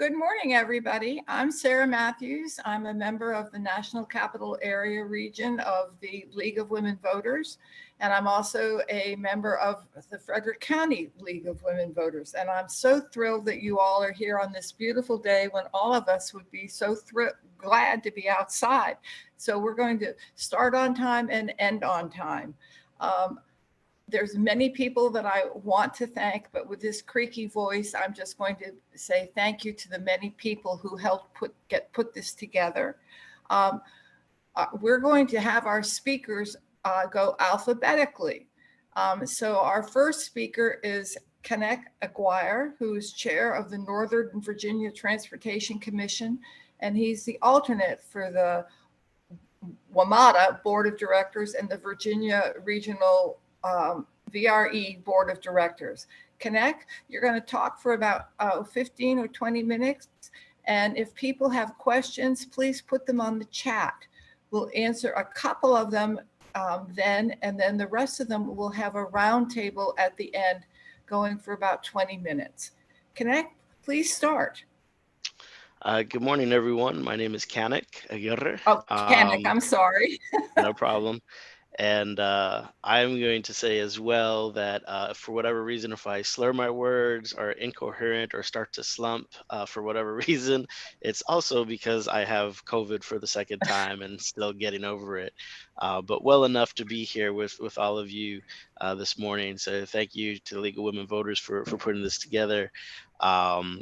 Good morning, everybody. I'm Sarah Matthews. I'm a member of the National Capital Area region of the League of Women Voters, and I'm also a member of the Frederick County League of Women Voters. And I'm so thrilled that you all are here on this beautiful day when all of us would be so glad to be outside. So we're going to start on time and end on time. There's many people that I want to thank, but with this creaky voice, I'm just going to say thank you to the many people who helped put this together. We're going to have our speakers go alphabetically. So our first speaker is Kenneth Aguirre, who is chair of the Northern Virginia Transportation Commission, and he's the alternate for the WMATA Board of Directors and the Virginia Regional VRE Board of Directors. Kenneth, you're going to talk for about 15 or 20 minutes. And if people have questions, please put them on the chat. We'll answer a couple of them then, and then the rest of them will have a roundtable at the end going for about 20 minutes. Kenneth, please start. Good morning, everyone. My name is Kenneth Aguirre. Oh, Kenneth, I'm sorry. No problem. And I'm going to say as well that for whatever reason, if I slur my words, are incoherent, or start to slump for whatever reason, it's also because I have COVID for the second time and still getting over it. But well enough to be here with all of you this morning. So thank you to the League of Women Voters for putting this together. I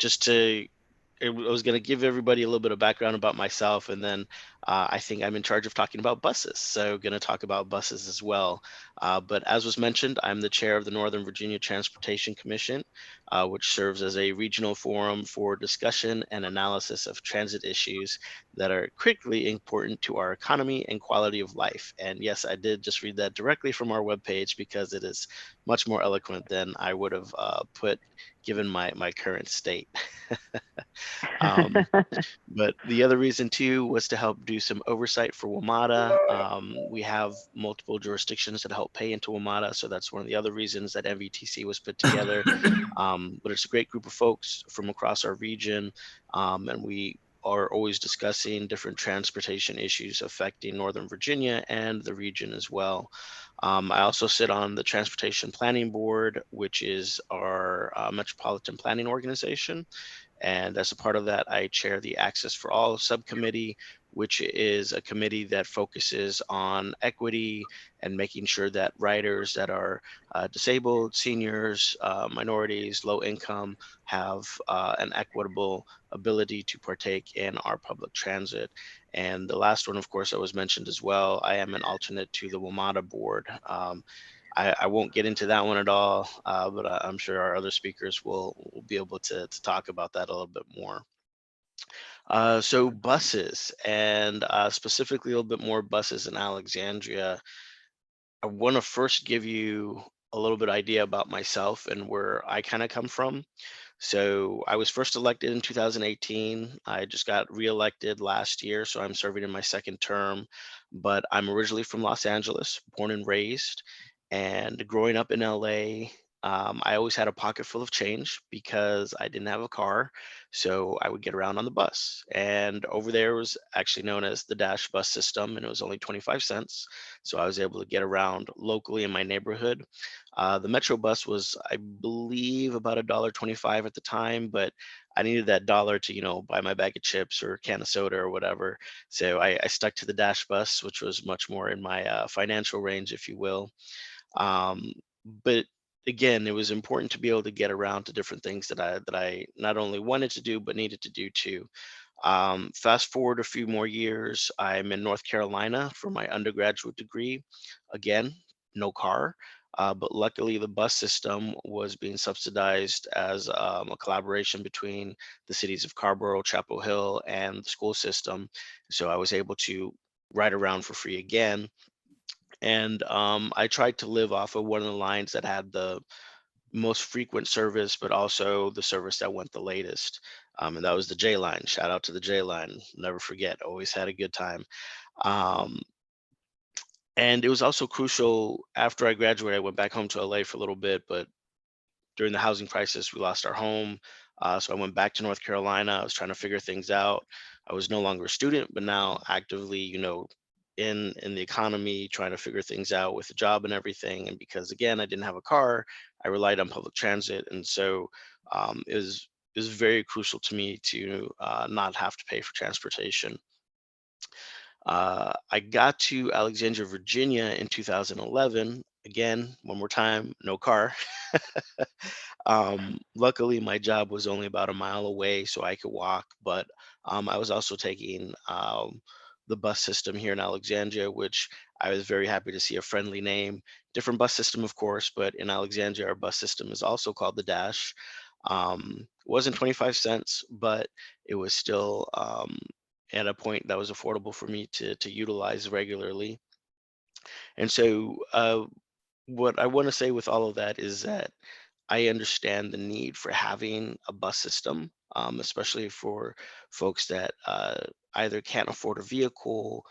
was going to give everybody a little bit of background about myself, and then I think I'm in charge of talking about buses, so going to talk about buses as well. But as was mentioned, I'm the chair of the Northern Virginia Transportation Commission, which serves as a regional forum for discussion and analysis of transit issues that are critically important to our economy and quality of life. And yes, I did just read that directly from our webpage because it is much more eloquent than I would have put given my current state. But the other reason too was to help do some oversight for WMATA. We have multiple jurisdictions that help pay into WMATA, so that's one of the other reasons that MVTC was put together. But it's a great group of folks from across our region, and we are always discussing different transportation issues affecting Northern Virginia and the region as well. I also sit on the Transportation Planning Board, which is our metropolitan planning organization. And as a part of that, I chair the Access for All subcommittee, which is a committee that focuses on equity and making sure that riders that are disabled, seniors, minorities, low income have an equitable ability to partake in our public transit. And the last one, of course, that was mentioned as well, I am an alternate to the WMATA board. I won't get into that one at all, but I'm sure our other speakers will be able to talk about that a little bit more. So buses, and specifically a little bit more buses in Alexandria. I want to first give you a little bit idea about myself and where I kind of come from. So I was first elected in 2018. I just got reelected last year, so I'm serving in my second term. But I'm originally from Los Angeles, born and raised. And growing up in LA, I always had a pocket full of change because I didn't have a car. So I would get around on the bus. And over there was actually known as the Dash bus system, and it was only 25 cents. So I was able to get around locally in my neighborhood. The Metro bus was, I believe, about $1.25 at the time, but I needed that dollar to, buy my bag of chips or a can of soda or whatever. So I stuck to the Dash bus, which was much more in my financial range, if you will. But again, it was important to be able to get around to different things that I not only wanted to do but needed to do too. Fast forward a few more years, I'm in North Carolina for my undergraduate degree. Again, no car. But luckily, the bus system was being subsidized as a collaboration between the cities of Carrboro, Chapel Hill, and the school system. So I was able to ride around for free again. And I tried to live off of one of the lines that had the most frequent service, but also the service that went the latest. And that was the J line. Shout out to the J line. Never forget. Always had a good time. Um, and it was also crucial after I graduated, I went back home to LA for a little bit, but during the housing crisis, we lost our home. So I went back to North Carolina. I was trying to figure things out. I was no longer a student, but now actively, in the economy, trying to figure things out with a job and everything. And because again, I didn't have a car, I relied on public transit, and so it was very crucial to me to not have to pay for transportation. I got to Alexandria, Virginia in 2011. Again, one more time, no car. Luckily, my job was only about a mile away, so I could walk. But I was also taking the bus system here in Alexandria, which I was very happy to see a friendly name. Different bus system, of course, but in Alexandria, our bus system is also called the Dash. Wasn't 25 cents, but it was still at a point that was affordable for me to utilize regularly. And so, what I want to say with all of that is that I understand the need for having a bus system, especially for folks that either can't afford a vehicle,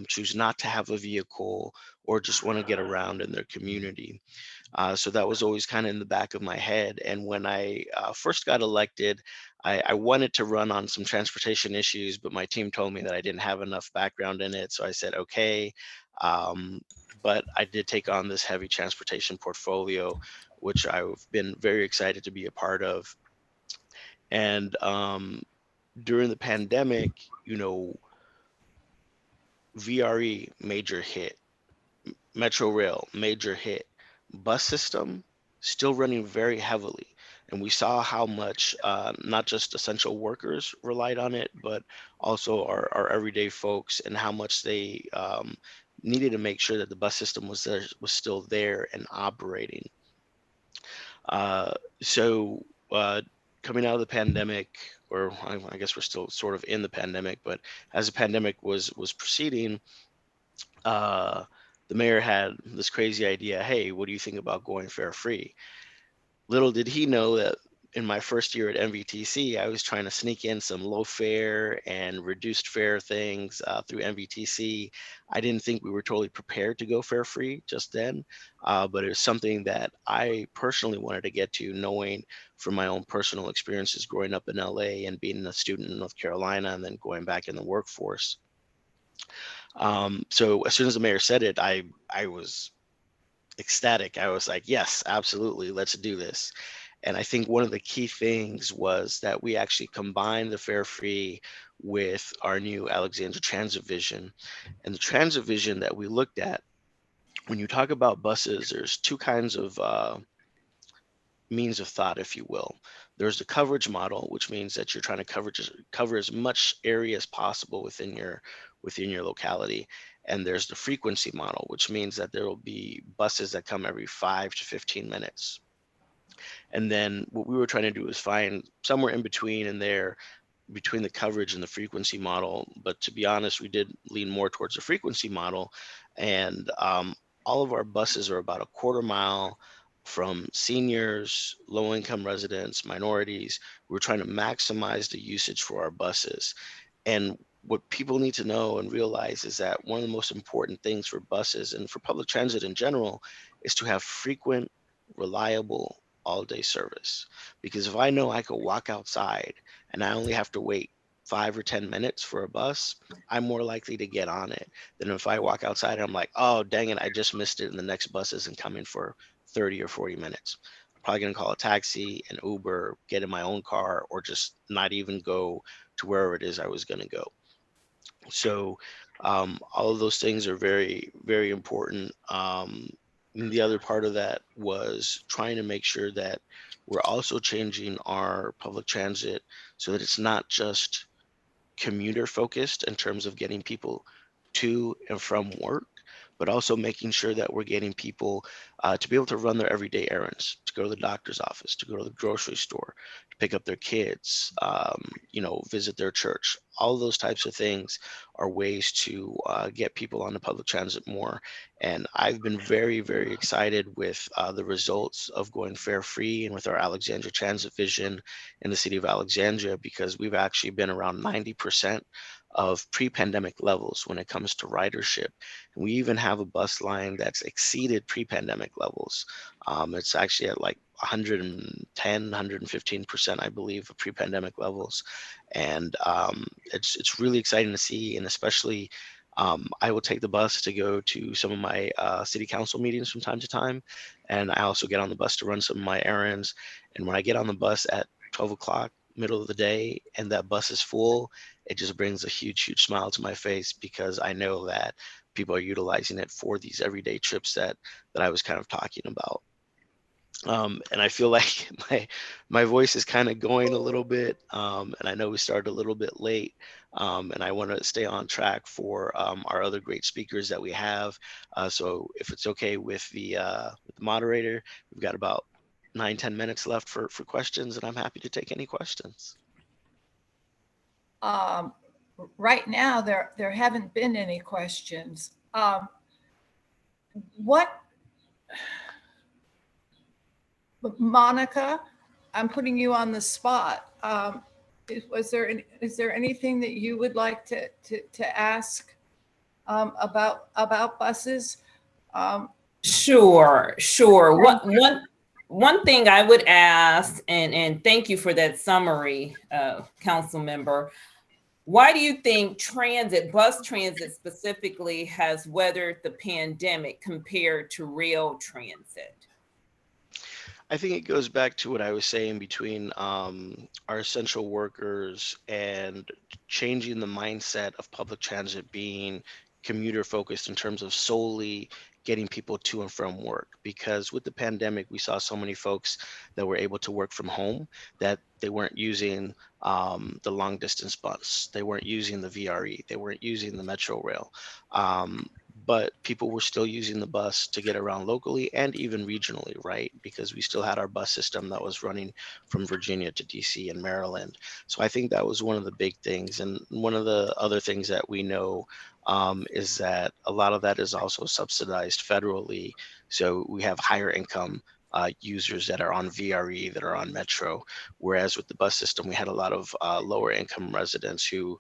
choose not to have a vehicle, or just want to get around in their community. So that was always kind of in the back of my head. And when I first got elected, I wanted to run on some transportation issues, but my team told me that I didn't have enough background in it. So I said, okay. Um, but I did take on this heavy transportation portfolio, which I've been very excited to be a part of. And during the pandemic, VRE major hit, Metro Rail major hit, bus system still running very heavily. And we saw how much not just essential workers relied on it, but also our everyday folks, and how much they needed to make sure that the bus system was still there and operating. Uh, so uh, Coming out of the pandemic, or I guess we're still sort of in the pandemic, but as the pandemic was proceeding, uh, the mayor had this crazy idea. Hey, what do you think about going fare free? Little did he know that in my first year at MVTC, I was trying to sneak in some low fare and reduced fare things through MVTC. I didn't think we were totally prepared to go fare free just then, but it was something that I personally wanted to get to, knowing from my own personal experiences growing up in LA and being a student in North Carolina and then going back in the workforce. So as soon as the mayor said it, I was ecstatic. I was like, yes, absolutely, let's do this. And I think one of the key things was that we actually combined the fare free with our new Alexandria Transit Vision. And the Transit Vision that we looked at, when you talk about buses, there's two kinds of means of thought, if you will. There's the coverage model, which means that you're trying to cover as much area as possible within your locality. And there's the frequency model, which means that there will be buses that come every 5 to 15 minutes. And then what we were trying to do is find somewhere in between in there, between the coverage and the frequency model. But to be honest, we did lean more towards the frequency model. And all of our buses are about a quarter mile from seniors, low income residents, minorities. We're trying to maximize the usage for our buses. And what people need to know and realize is that one of the most important things for buses and for public transit in general is to have frequent, reliable, all day service. Because if I know I could walk outside and I only have to wait 5 or 10 minutes for a bus, I'm more likely to get on it than if I walk outside and I'm like, oh, dang it, I just missed it and the next bus isn't coming for 30 or 40 minutes. I'm probably going to call a taxi, an Uber, get in my own car, or just not even go to wherever it is I was going to go. So all of those things are very, very important. And the other part of that was trying to make sure that we're also changing our public transit so that it's not just commuter focused in terms of getting people to and from work, but also making sure that we're getting people to be able to run their everyday errands, to go to the doctor's office, to go to the grocery store, to pick up their kids, visit their church. All those types of things are ways to get people on the public transit more. And I've been very, very excited with the results of going fare free and with our Alexandria Transit Vision in the city of Alexandria, because we've actually been around 90% of pre-pandemic levels when it comes to ridership. We even have a bus line that's exceeded pre-pandemic levels. It's actually at like 110, 115%, I believe, of pre-pandemic levels. And it's really exciting to see. And especially, I will take the bus to go to some of my city council meetings from time to time. And I also get on the bus to run some of my errands. And when I get on the bus at 12 o'clock, middle of the day, and that bus is full, it just brings a huge, huge smile to my face, because I know that people are utilizing it for these everyday trips that I was kind of talking about. And I feel like my voice is kind of going a little bit, and I know we started a little bit late, and I want to stay on track for our other great speakers that we have. So if it's okay with with the moderator, we've got about 9-10 minutes left for questions, and I'm happy to take any questions. Right now, there haven't been any questions. Monica, I'm putting you on the spot. Is there anything that you would like to ask about buses? Sure. One thing I would ask, and thank you for that summary, council member. Why do you think bus transit specifically, has weathered the pandemic compared to rail transit? I think it goes back to what I was saying between our essential workers and changing the mindset of public transit being commuter focused in terms of solely getting people to and from work. Because with the pandemic, we saw so many folks that were able to work from home that they weren't using the long distance bus, they weren't using the VRE, they weren't using the Metro Rail. But people were still using the bus to get around locally and even regionally, right? Because we still had our bus system that was running from Virginia to DC and Maryland. So I think that was one of the big things. And one of the other things that we know is that a lot of that is also subsidized federally. So we have higher income users that are on VRE, that are on Metro, whereas with the bus system, we had a lot of lower income residents who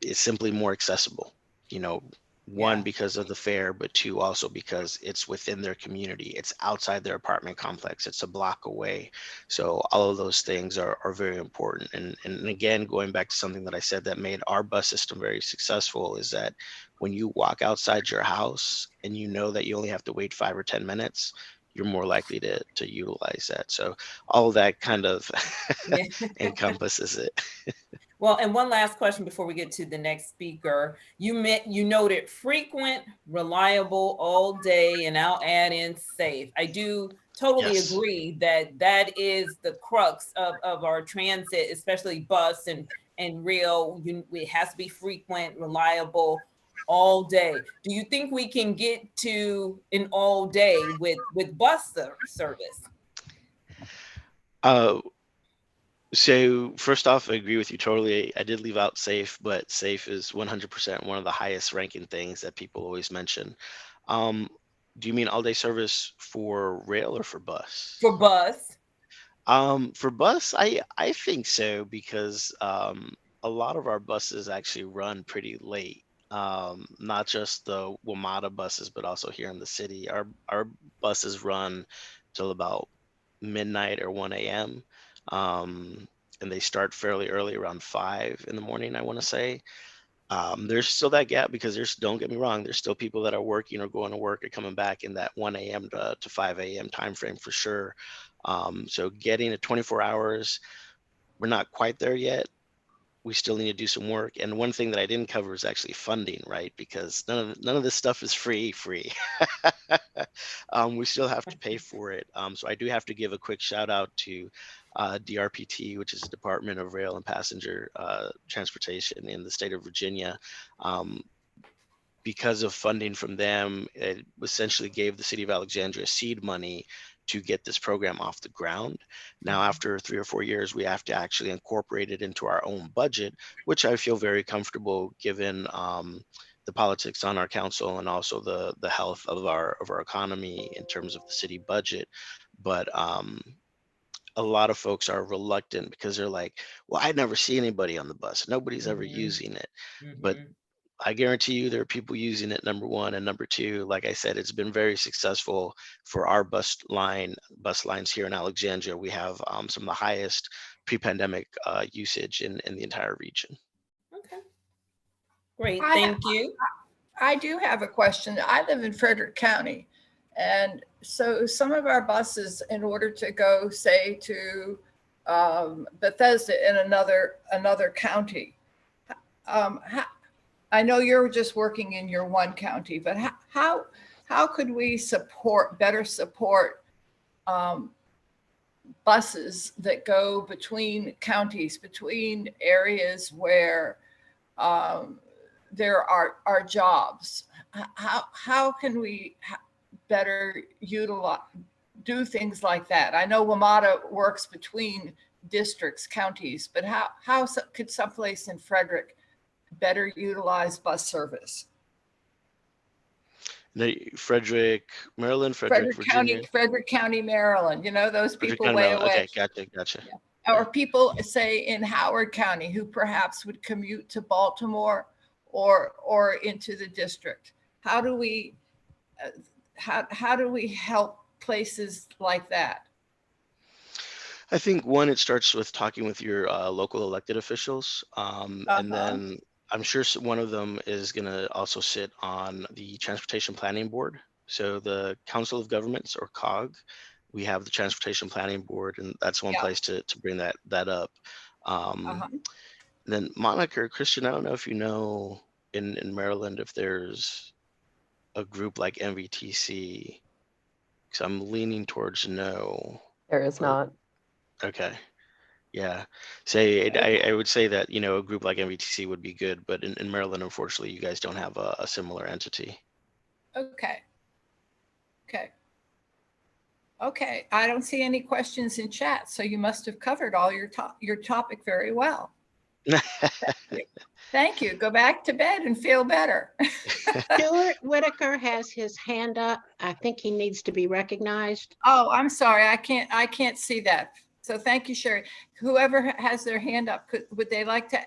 it's simply more accessible, you know, one, Yeah. because of the fare, but two, also because it's within their community, it's outside their apartment complex, it's a block away. So all of those things are very important. And again, going back to something that I said that made our bus system very successful, is that when you walk outside your house and you know that you only have to wait 5 or 10 minutes, you're more likely to utilize that. So all of that kind of Yeah. encompasses it. Well, and one last question before we get to the next speaker. You noted frequent, reliable, all day, and I'll add in safe. I do totally Yes. agree that that is the crux of our transit, especially bus and rail. It has to be frequent, reliable, all day. Do you think we can get to an all day with bus service? Uh, So first off, I agree with you totally. I did leave out safe, but safe is 100% one of the highest ranking things that people always mention. Um, do you mean all day service for rail or for bus? For bus? For bus, I think so, because a lot of our buses actually run pretty late. Not just the WMATA buses, but also here in the city. Our buses run till about midnight or 1 a.m. Um, and they start fairly early, around 5 in the morning, I want to say. There's still that gap, because don't get me wrong, there's still people that are working or going to work or coming back in that 1 a.m. to 5 a.m. time frame for sure. So getting to 24 hours, we're not quite there yet. We still need to do some work. And one thing that I didn't cover is actually funding, right? Because none of this stuff is free. We still have to pay for it. So I do have to give a quick shout out to DRPT, which is the Department of Rail and Passenger Transportation in the state of Virginia. Because of funding from them, it essentially gave the city of Alexandria seed money to get this program off the ground. Now, after 3 or 4 years, we have to actually incorporate it into our own budget, which I feel very comfortable given the politics on our council and also the health of our economy in terms of the city budget. But a lot of folks are reluctant, because they're like, well, I never see anybody on the bus, nobody's ever Mhm. using it. But Mhm. I guarantee you there are people using it, number one, and number two, like I said, it's been very successful for our bus lines here in Alexandria. We have some of the highest pre-pandemic usage in the entire region. Okay. Great, I- thank you. I do have a question. I live in Frederick County. And so some of our buses, in order to go, say, to Bethesda in another county, I know you're just working in your one county, but how could we better support buses that go between counties, between areas where there are jobs? How can we better do things like that? I know WMATA works between districts, counties, but how could someplace in Frederick better utilize bus service? Frederick, Maryland, Frederick, Virginia. Frederick County, Maryland. You know, those Frederick people County, way Maryland. away. Okay, gotcha. Yeah. Or people, say, in Howard County who perhaps would commute to Baltimore or into the district. How do we help places like that? I think one, it starts with talking with your local elected officials, and then I'm sure one of them is going to also sit on the Transportation Planning Board. So the Council of Governments, or COG, we have the Transportation Planning Board, and that's one place to bring that up. Then Monica or Christian, I don't know if you know in Maryland if there's a group like MVTC, because I'm leaning towards no. There is not. Okay. Yeah. I would say that, a group like MVTC would be good, but in Maryland, unfortunately, you guys don't have a similar entity. Okay. I don't see any questions in chat, so you must have covered all your topic very well. Thank you. Go back to bed and feel better. Stuart Whitaker has his hand up. I think he needs to be recognized. Oh, I'm sorry. I can't see that. So thank you, Sherry. Whoever has their hand up, would they like to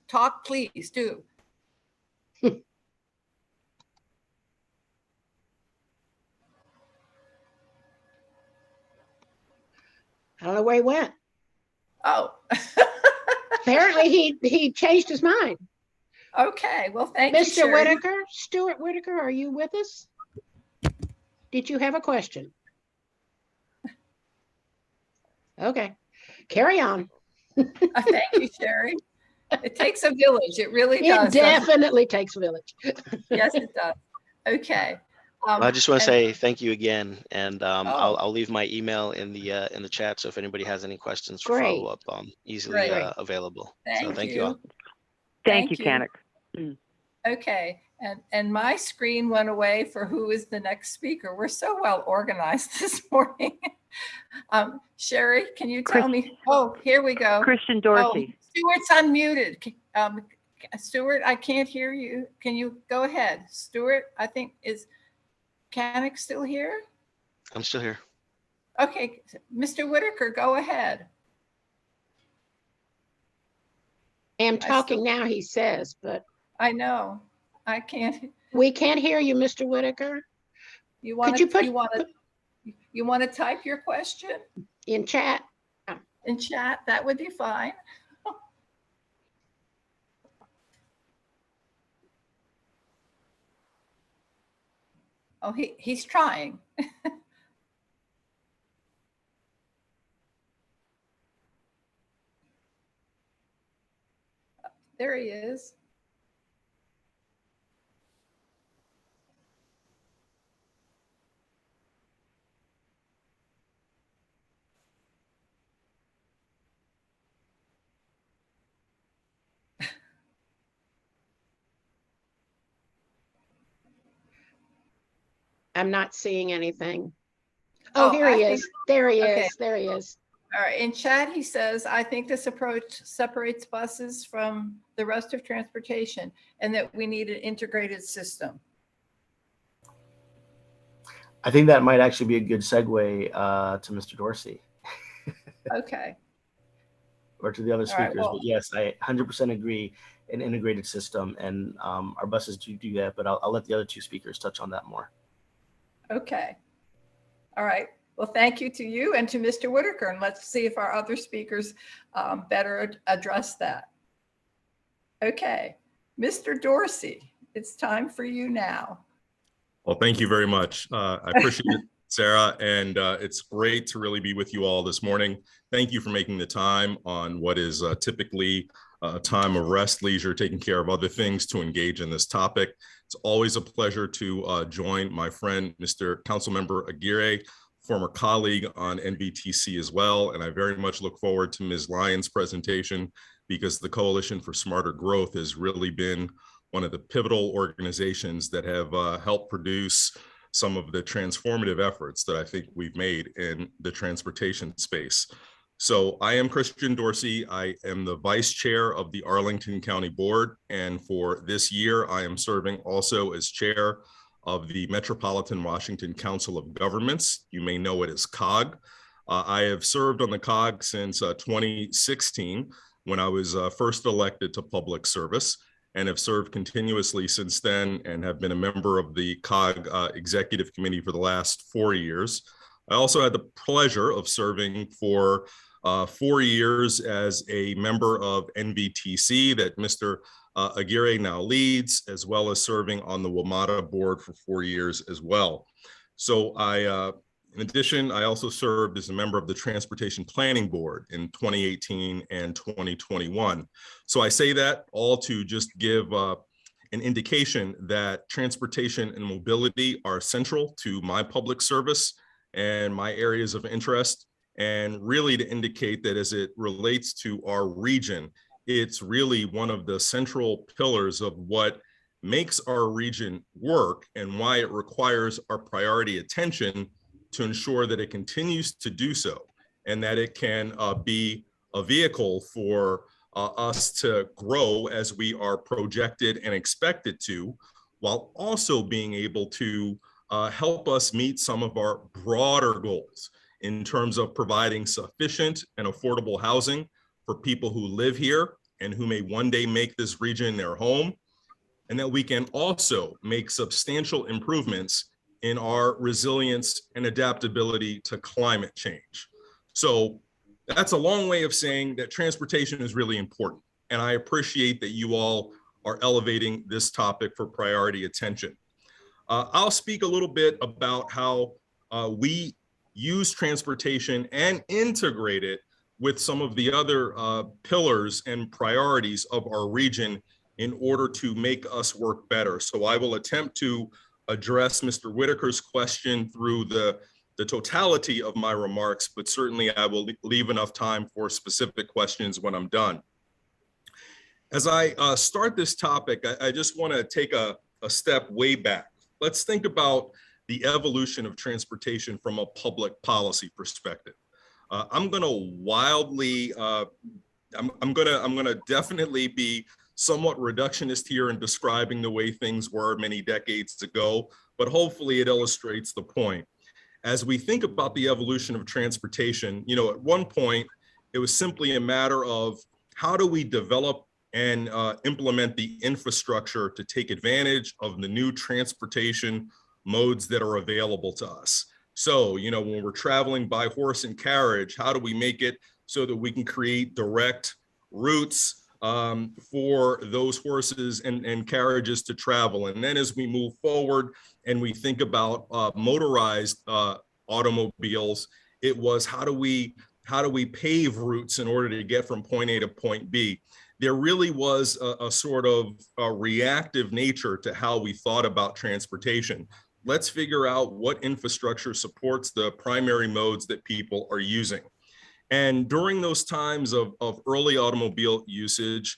talk? Please do. I don't know where he went. Oh. Apparently he changed his mind. Okay. Well, thank you, Mr. Sherry. Whitaker, Stuart Whitaker, are you with us? Did you have a question? Okay, carry on. Thank you, Sherry. It takes a village. It really does. It definitely takes a village. Yes, it does. Okay. I just want to say thank you again, and Oh. I'll leave my email in the chat. So if anybody has any questions for Great. follow up, easily Great. available. Thank you all. Thank you, Canuck. Okay, and my screen went away for who is the next speaker. We're so well organized this morning. Sherry, can you tell me? Oh, here we go. Christian Dorsey. Oh, Stuart's unmuted. Stuart, I can't hear you. Can you go ahead? Stuart, I think, is Canuck still here? I'm still here. Okay, Mr. Whitaker, go ahead. I am talking now, he says, but I know. I can't. we can't hear you, Mr. Whitaker. You want Could to you want to type your question in chat? in chat? That would be fine. Oh, he's trying. There he is. I'm not seeing anything. Oh, here he is. There he is. There he is. All right. In chat, he says, I think this approach separates buses from the rest of transportation and that we need an integrated system. I think that might actually be a good segue to Mr. Dorsey. Okay. or to the other All right, speakers. well- But yes, I 100% agree. An integrated system, and our buses do that. But I'll let the other two speakers touch on that more. Okay. All right. Well, thank you to you and to Mr. Whitaker, and let's see if our other speakers better address that. Okay, Mr. Dorsey, it's time for you now. Well, thank you very much. I appreciate it, Sarah, and it's great to really be with you all this morning. Thank you for making the time on what is typically a time of rest, leisure, taking care of other things to engage in this topic. It's always a pleasure to join my friend, Mr. Councilmember Aguirre, former colleague on NVTC as well. And I very much look forward to Ms. Lyons' presentation, because the Coalition for Smarter Growth has really been one of the pivotal organizations that have helped produce some of the transformative efforts that I think we've made in the transportation space. So I am Christian Dorsey. I am the vice chair of the Arlington County Board. And for this year, I am serving also as chair of the Metropolitan Washington Council of Governments. You may know it as COG. I have served on the COG since 2016, when I was first elected to public service, and have served continuously since then, and have been a member of the COG Executive Committee for the last 4 years. I also had the pleasure of serving for 4 years as a member of NVTC that Mr. Aguirre now leads, as well as serving on the WMATA board for 4 years as well. So in addition, I also served as a member of the Transportation Planning Board in 2018 and 2021. So I say that all to just give an indication that transportation and mobility are central to my public service and my areas of interest, and really to indicate that as it relates to our region, it's really one of the central pillars of what makes our region work and why it requires our priority attention to ensure that it continues to do so, and that it can be a vehicle for us to grow as we are projected and expected to, while also being able to help us meet some of our broader goals in terms of providing sufficient and affordable housing for people who live here and who may one day make this region their home, and that we can also make substantial improvements in our resilience and adaptability to climate change. So that's a long way of saying that transportation is really important. And I appreciate that you all are elevating this topic for priority attention. I'll speak a little bit about how we use transportation and integrate it with some of the other pillars and priorities of our region in order to make us work better. So I will attempt to address Mr. Whitaker's question through the totality of my remarks, but certainly I will leave enough time for specific questions when I'm done. As I start this topic, I just want to take a step way back. Let's think about the evolution of transportation from a public policy perspective. I'm going to definitely be somewhat reductionist here in describing the way things were many decades ago, but hopefully it illustrates the point. As we think about the evolution of transportation, at one point, it was simply a matter of how do we develop and implement the infrastructure to take advantage of the new transportation modes that are available to us. So, when we're traveling by horse and carriage, how do we make it so that we can create direct routes for those horses and carriages to travel? And then as we move forward and we think about motorized automobiles, it was how do we pave routes in order to get from point A to point B? There really was a sort of a reactive nature to how we thought about transportation. Let's figure out what infrastructure supports the primary modes that people are using. And during those times of early automobile usage,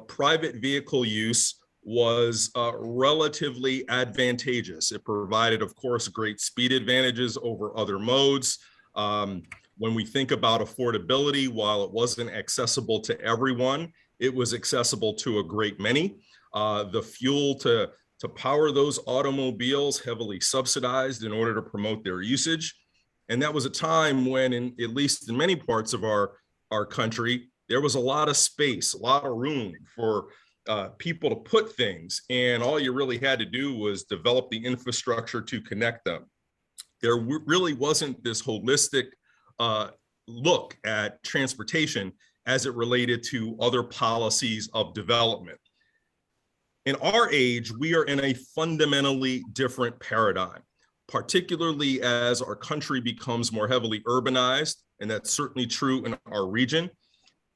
private vehicle use was relatively advantageous. It provided, of course, great speed advantages over other modes. When we think about affordability, while it wasn't accessible to everyone, it was accessible to a great many. The fuel to power those automobiles heavily subsidized in order to promote their usage. And that was a time when, at least in many parts of our country, there was a lot of space, a lot of room for people to put things, and all you really had to do was develop the infrastructure to connect them. There really wasn't this holistic look at transportation as it related to other policies of development. In our age, we are in a fundamentally different paradigm, particularly as our country becomes more heavily urbanized, and that's certainly true in our region.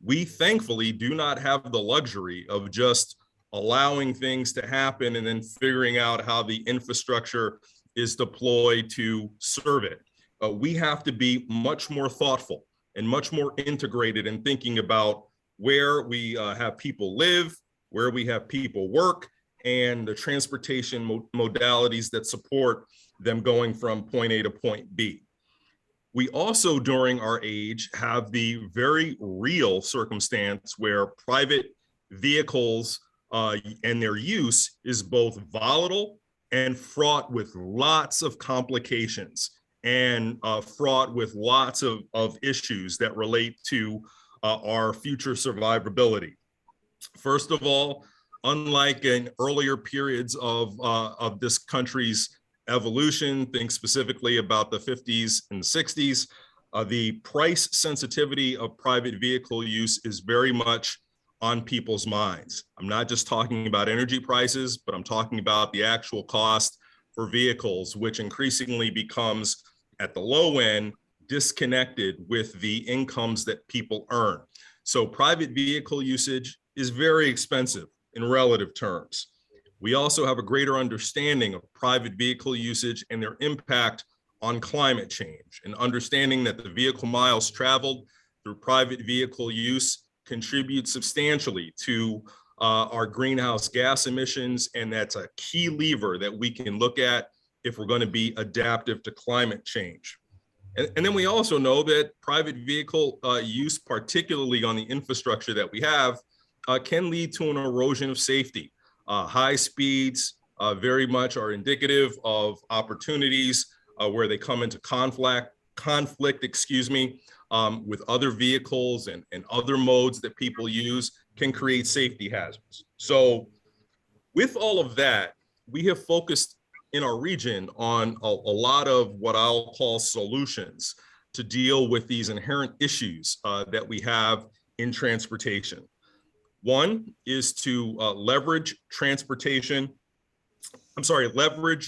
We thankfully do not have the luxury of just allowing things to happen and then figuring out how the infrastructure is deployed to serve it. We have to be much more thoughtful and much more integrated in thinking about where we have people live, where we have people work, and the transportation modalities that support them going from point A to point B. We also, during our age, have the very real circumstance where private vehicles and their use is both volatile and fraught with lots of complications and fraught with lots of issues that relate to our future survivability. First of all, unlike in earlier periods of this country's evolution, think specifically about the 50s and 60s, the price sensitivity of private vehicle use is very much on people's minds. I'm not just talking about energy prices, but I'm talking about the actual cost for vehicles, which increasingly becomes at the low end disconnected with the incomes that people earn. So private vehicle usage is very expensive in relative terms. We also have a greater understanding of private vehicle usage and their impact on climate change, and understanding that the vehicle miles traveled through private vehicle use contribute substantially to our greenhouse gas emissions, and that's a key lever that we can look at if we're going to be adaptive to climate change. And then we also know that private vehicle use, particularly on the infrastructure that we have, can lead to an erosion of safety. High speeds very much are indicative of opportunities where they come into conflict, with other vehicles and other modes that people use, can create safety hazards. So with all of that, we have focused in our region on a lot of what I'll call solutions to deal with these inherent issues that we have in transportation. One is to leverage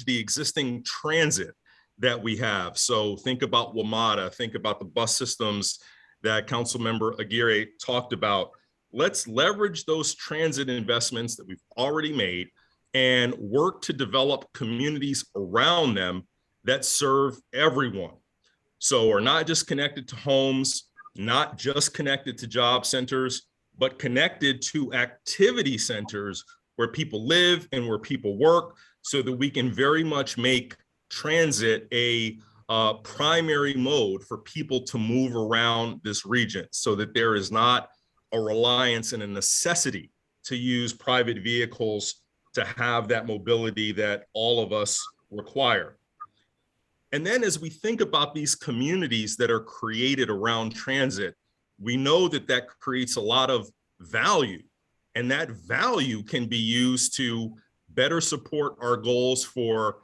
the existing transit that we have. So think about WMATA, think about the bus systems that Councilmember Aguirre talked about. Let's leverage those transit investments that we've already made and work to develop communities around them that serve everyone. So we're not just connected to homes, not just connected to job centers, but connected to activity centers where people live and where people work, so that we can very much make transit a primary mode for people to move around this region, so that there is not a reliance and a necessity to use private vehicles to have that mobility that all of us require. And then as we think about these communities that are created around transit, we know that that creates a lot of value, and that value can be used to better support our goals for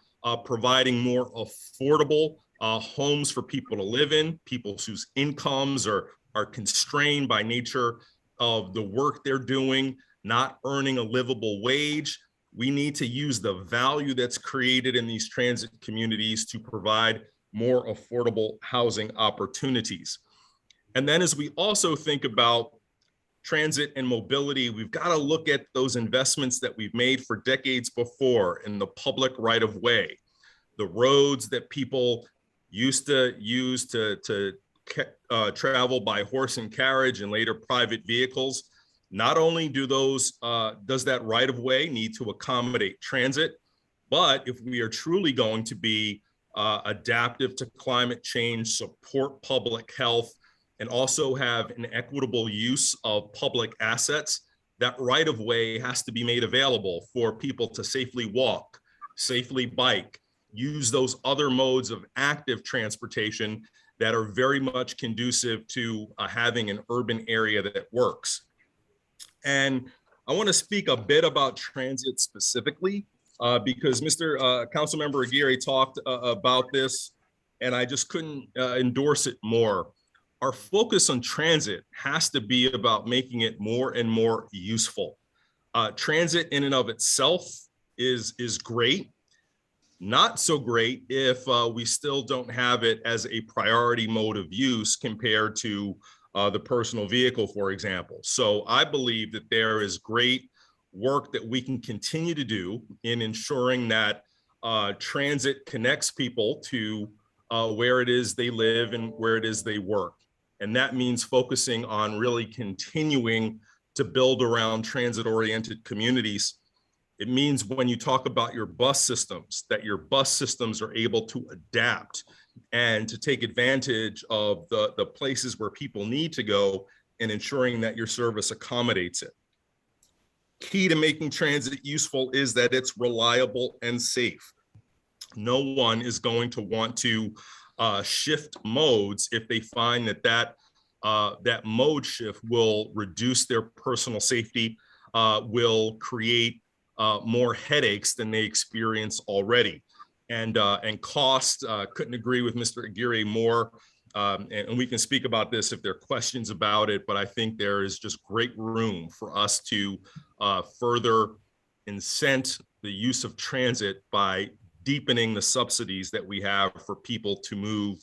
providing more affordable homes for people to live in, people whose incomes are constrained by nature of the work they're doing, not earning a livable wage. We need to use the value that's created in these transit communities to provide more affordable housing opportunities. And then as we also think about transit and mobility, we've got to look at those investments that we've made for decades before in the public right of way, the roads that people used to use to travel by horse and carriage and later private vehicles. Not only do those, does that right of way need to accommodate transit, but if we are truly going to be adaptive to climate change, support public health, and also have an equitable use of public assets, that right of way has to be made available for people to safely walk, safely bike, use those other modes of active transportation that are very much conducive to having an urban area that works. And I want to speak a bit about transit specifically, because Mr. Councilmember Aguirre talked about this, and I just couldn't endorse it more. Our focus on transit has to be about making it more and more useful. Transit in and of itself is great. Not so great if we still don't have it as a priority mode of use compared to the personal vehicle, for example. So I believe that there is great work that we can continue to do in ensuring that transit connects people to where it is they live and where it is they work. And that means focusing on really continuing to build around transit-oriented communities. It means when you talk about your bus systems, that your bus systems are able to adapt and to take advantage of the places where people need to go and ensuring that your service accommodates it. Key to making transit useful is that it's reliable and safe. No one is going to want to shift modes if they find that mode shift will reduce their personal safety, will create more headaches than they experience already. And cost, couldn't agree with Mr. Aguirre more. And we can speak about this if there are questions about it, but I think there is just great room for us to further incent the use of transit by deepening the subsidies that we have for people to move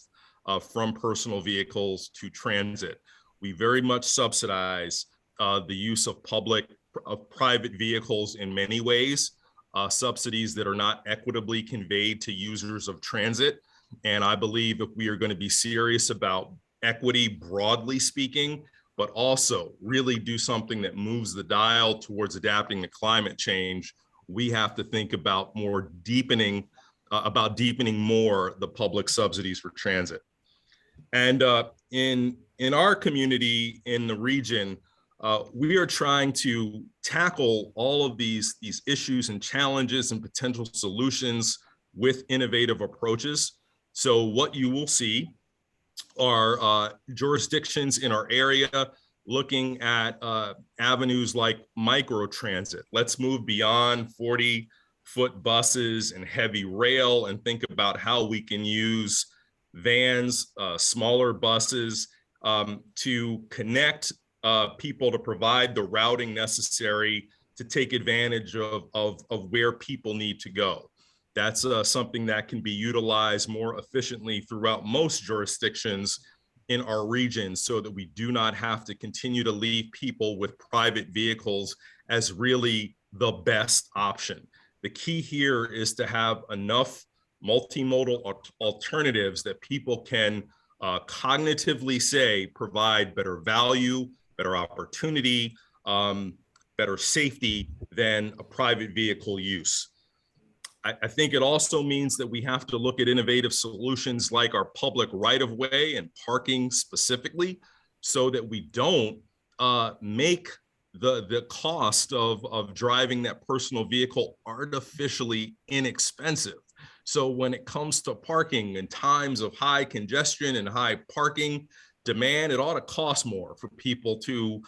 from personal vehicles to transit. We very much subsidize the use of private vehicles in many ways, subsidies that are not equitably conveyed to users of transit. And I believe if we are going to be serious about equity, broadly speaking, but also really do something that moves the dial towards adapting to climate change, we have to think about deepening more the public subsidies for transit. And in our community in the region, we are trying to tackle all of these issues and challenges and potential solutions with innovative approaches. So what you will see are jurisdictions in our area looking at avenues like microtransit. Let's move beyond 40-foot buses and heavy rail and think about how we can use vans, smaller buses to connect people, to provide the routing necessary to take advantage of where people need to go. That's something that can be utilized more efficiently throughout most jurisdictions in our region so that we do not have to continue to leave people with private vehicles as really the best option. The key here is to have enough multimodal alternatives that people can cognitively say provide better value, better opportunity, better safety than a private vehicle use. I think it also means that we have to look at innovative solutions like our public right-of-way and parking specifically, so that we don't make the cost of driving that personal vehicle artificially inexpensive. So when it comes to parking in times of high congestion and high parking demand, it ought to cost more for people to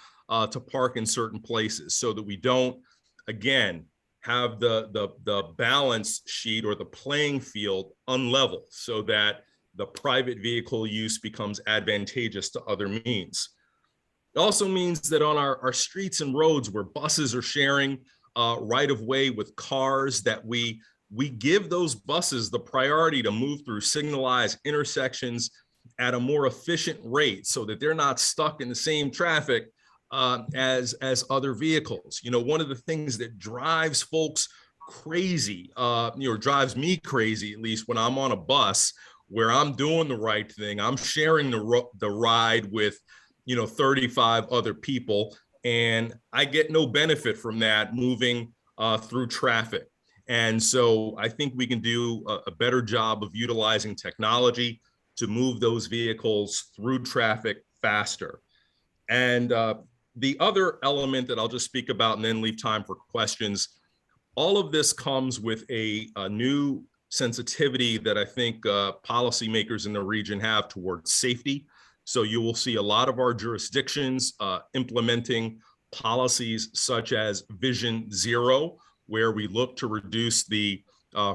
park in certain places, so that we don't, again, have the balance sheet or the playing field unlevel, so that the private vehicle use becomes advantageous to other means. It also means that on our streets and roads where buses are sharing right of way with cars, that we give those buses the priority to move through signalized intersections at a more efficient rate, so that they're not stuck in the same traffic as other vehicles. You know, one of the things that drives folks crazy, drives me crazy, at least when I'm on a bus where I'm doing the right thing, I'm sharing the ride with 35 other people, and I get no benefit from that moving through traffic. And so I think we can do a better job of utilizing technology to move those vehicles through traffic faster. And the other element that I'll just speak about and then leave time for questions, all of this comes with a new sensitivity that I think policymakers in the region have towards safety. So you will see a lot of our jurisdictions implementing policies such as Vision Zero, where we look to reduce the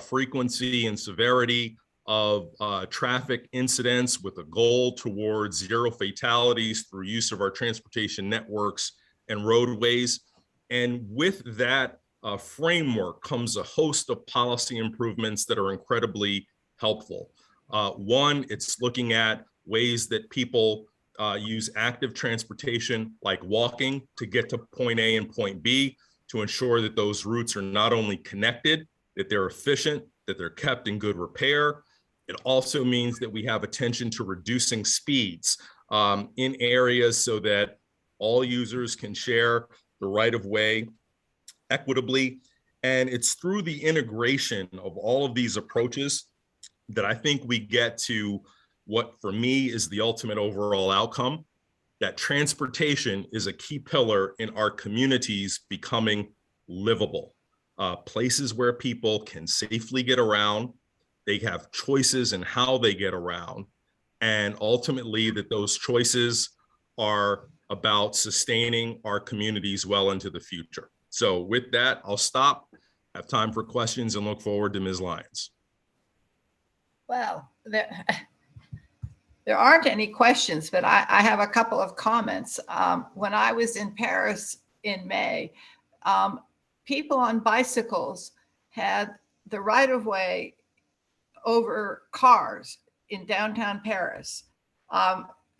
frequency and severity of traffic incidents with a goal towards zero fatalities through use of our transportation networks and roadways. And with that framework comes a host of policy improvements that are incredibly helpful. One, it's looking at ways that people use active transportation like walking to get to point A and point B, to ensure that those routes are not only connected, that they're efficient, that they're kept in good repair. It also means that we have attention to reducing speeds in areas so that all users can share the right of way equitably. And it's through the integration of all of these approaches that I think we get to what for me is the ultimate overall outcome, that transportation is a key pillar in our communities becoming livable, places where people can safely get around, they have choices in how they get around, and ultimately that those choices are about sustaining our communities well into the future. So with that, I'll stop, have time for questions, and look forward to Ms. Lyons. Well, there aren't any questions, but I have a couple of comments. When I was in Paris in May, people on bicycles had the right of way over cars in downtown Paris.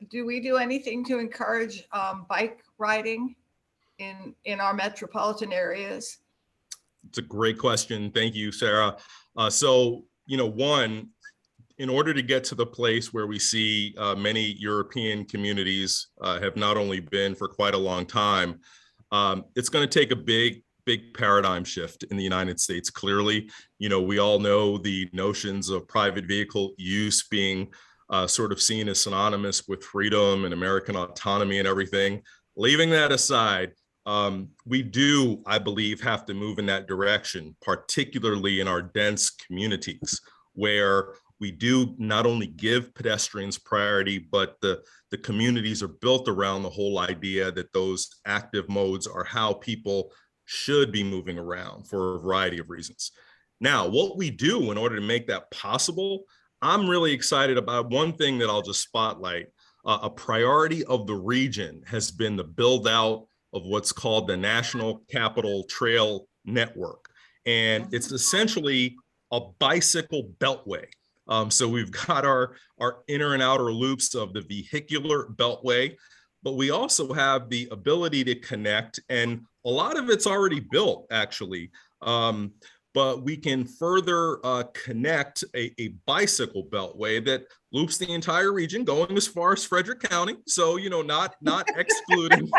Do we do anything to encourage bike riding in our metropolitan areas? It's a great question. Thank you, Sarah. So, one, in order to get to the place where we see many European communities have not only been for quite a long time, it's going to take a big paradigm shift in the United States. Clearly, we all know the notions of private vehicle use being sort of seen as synonymous with freedom and American autonomy and everything. Leaving that aside, we do, I believe, have to move in that direction, particularly in our dense communities, where we do not only give pedestrians priority, but the communities are built around the whole idea that those active modes are how people should be moving around for a variety of reasons. Now, what we do in order to make that possible, I'm really excited about one thing that I'll just spotlight. A priority of the region has been the build out of what's called the National Capital Trail Network. And it's essentially a bicycle beltway. So we've got our inner and outer loops of the vehicular beltway, but we also have the ability to connect, and a lot of it's already built actually, but we can further connect a bicycle beltway that loops the entire region, going as far as Frederick County. So, not excluding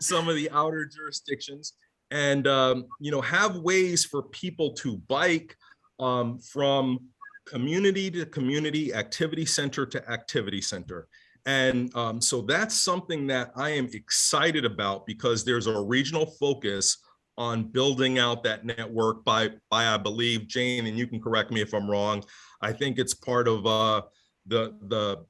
some of the outer jurisdictions, and, have ways for people to bike from community to community, activity center to activity center. And so that's something that I am excited about, because there's a regional focus on building out that network by I believe, Jane, and you can correct me if I'm wrong, I think it's part of the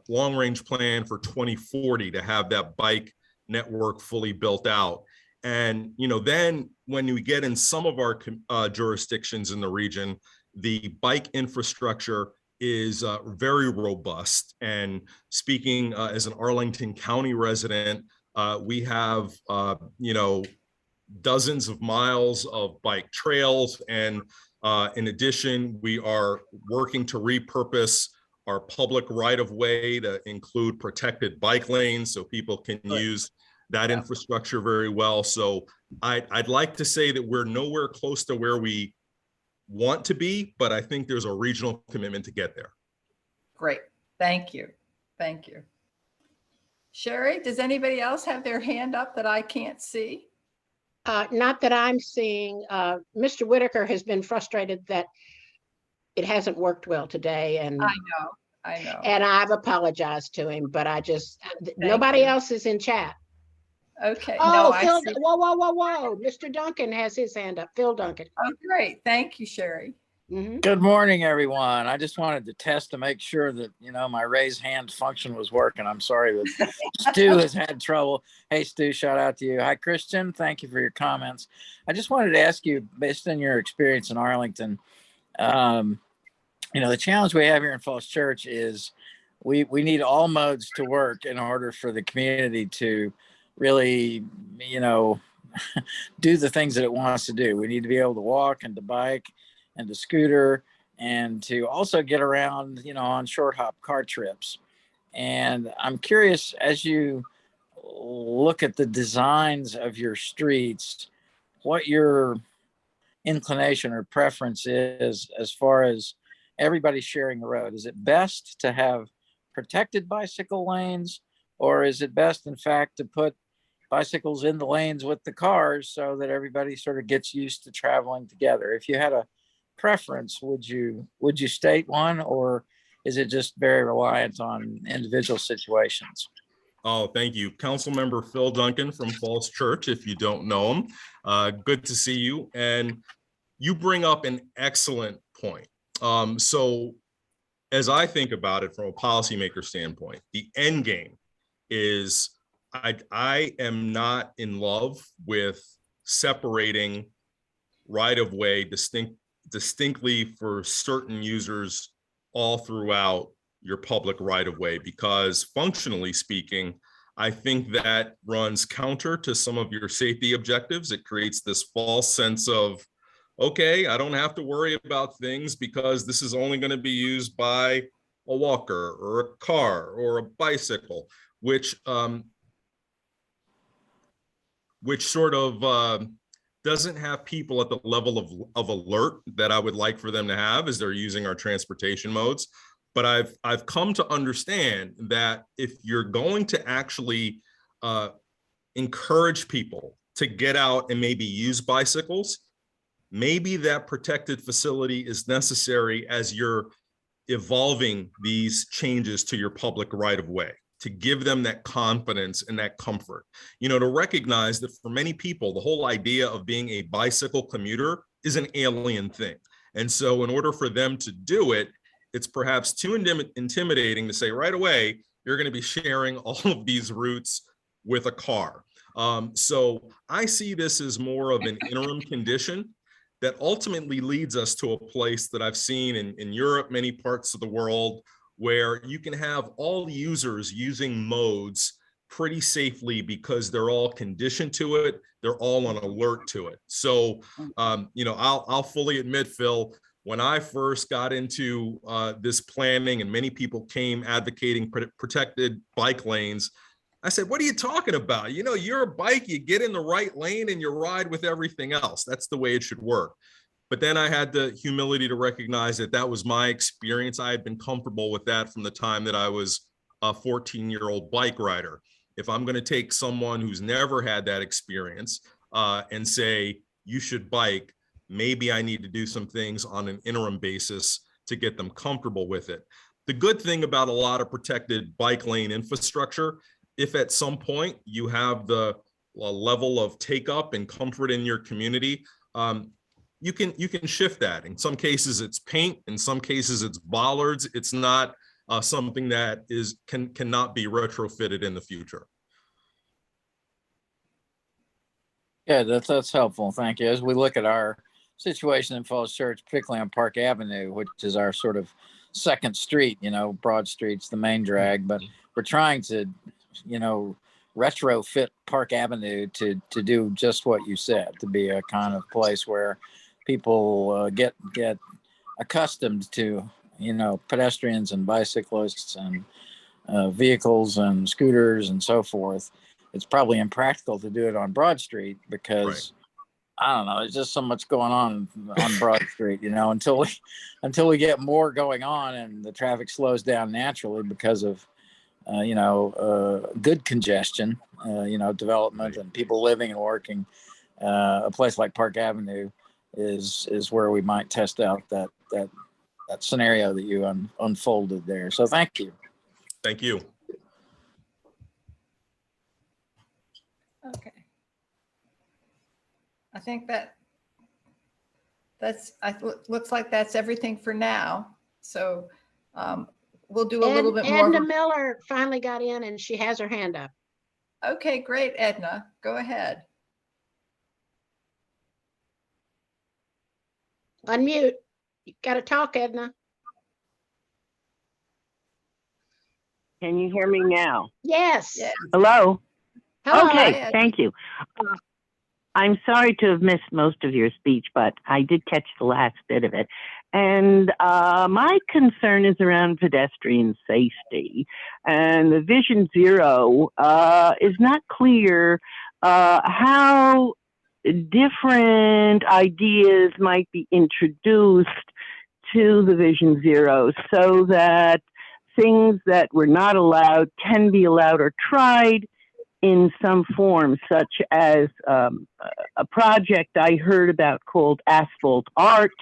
long range plan for 2040 to have that bike network fully built out. And, then when we get in some of our jurisdictions in the region, the bike infrastructure is very robust. And speaking as an Arlington County resident, we have, dozens of miles of bike trails. And in addition, we are working to repurpose our public right-of-way to include protected bike lanes so people can use that infrastructure very well. So I'd like to say that we're nowhere close to where we want to be, but I think there's a regional commitment to get there. Great. Thank you. Thank you. Sherry, does anybody else have their hand up that I can't see? Not that I'm seeing. Mr. Whitaker has been frustrated that it hasn't worked well today. And I know. And I've apologized to him, but nobody else is in chat. Okay. Oh, no, Phil, whoa. Mr. Duncan has his hand up. Phil Duncan. Oh, great. Thank you, Sherry. Mhm. Good morning, everyone. I just wanted to test to make sure that, my raise hand function was working. I'm sorry that Stu has had trouble. Hey, Stu, shout out to you. Hi, Christian. Thank you for your comments. I just wanted to ask you, based on your experience in Arlington, the challenge we have here in Falls Church is we need all modes to work in order for the community to really, do the things that it wants to do. We need to be able to walk and to bike and to scooter and to also get around, on short hop car trips. And I'm curious, as you look at the designs of your streets, what your inclination or preference is as far as everybody sharing the road. Is it best to have protected bicycle lanes, or is it best, in fact, to put bicycles in the lanes with the cars so that everybody sort of gets used to traveling together? If you had a preference, would you state one, or is it just very reliant on individual situations? Oh, thank you. Councilmember Phil Duncan from Falls Church, if you don't know him. Good to see you. And you bring up an excellent point. So as I think about it from a policymaker standpoint, the end game is I am not in love with separating right-of-way distinctly for certain users all throughout your public right-of-way, because functionally speaking, I think that runs counter to some of your safety objectives. It creates this false sense of, okay, I don't have to worry about things because this is only going to be used by a walker or a car or a bicycle, which sort of doesn't have people at the level of alert that I would like for them to have as they're using our transportation modes. But I've come to understand that if you're going to actually encourage people to get out and maybe use bicycles, maybe that protected facility is necessary as you're evolving these changes to your public right of way, to give them that confidence and that comfort, to recognize that for many people, the whole idea of being a bicycle commuter is an alien thing. And so in order for them to do it, it's perhaps too intimidating to say right away, you're going to be sharing all of these routes with a car. So I see this as more of an interim condition that ultimately leads us to a place that I've seen in Europe, many parts of the world, where you can have all users using modes pretty safely because they're all conditioned to it. They're all on alert to it. So, I'll fully admit, Phil, when I first got into this planning and many people came advocating protected bike lanes, I said, what are you talking about? You're a bike, you get in the right lane and you ride with everything else. That's the way it should work. But then I had the humility to recognize that that was my experience. I had been comfortable with that from the time that I was a 14-year-old bike rider. If I'm going to take someone who's never had that experience and say, you should bike, maybe I need to do some things on an interim basis to get them comfortable with it. The good thing about a lot of protected bike lane infrastructure, if at some point you have the level of take up and comfort in your community, you can shift that. In some cases it's paint, in some cases it's bollards. It's not something that cannot be retrofitted in the future. Yeah, that's helpful. Thank you. As we look at our situation in Falls Church, particularly on Park Avenue, which is our sort of second street, Broad Street's the main drag, but we're trying to, retrofit Park Avenue to do just what you said, to be a kind of place where people get accustomed to, pedestrians and bicyclists and vehicles and scooters and so forth. It's probably impractical to do it on Broad Street because right. I don't know, there's just so much going on Broad Street, until we get more going on and the traffic slows down naturally because of good congestion, development right. and people living and working. A place like Park Avenue is where we might test out that scenario that you unfolded there. So thank you. Thank you. Okay. I think that looks like that's everything for now. So we'll do a little bit more. Edna Miller finally got in and she has her hand up. Okay, great, Edna. Go ahead. Unmute. You got to talk, Edna. Can you hear me now? Yes. Yeah. Hello? Hello. Okay, Hi, Ed. thank you. I'm sorry to have missed most of your speech, but I did catch the last bit of it. And my concern is around pedestrian safety. And the Vision Zero is not clear how different ideas might be introduced to the Vision Zero so that things that were not allowed can be allowed or tried in some form, such as a project I heard about called Asphalt Art.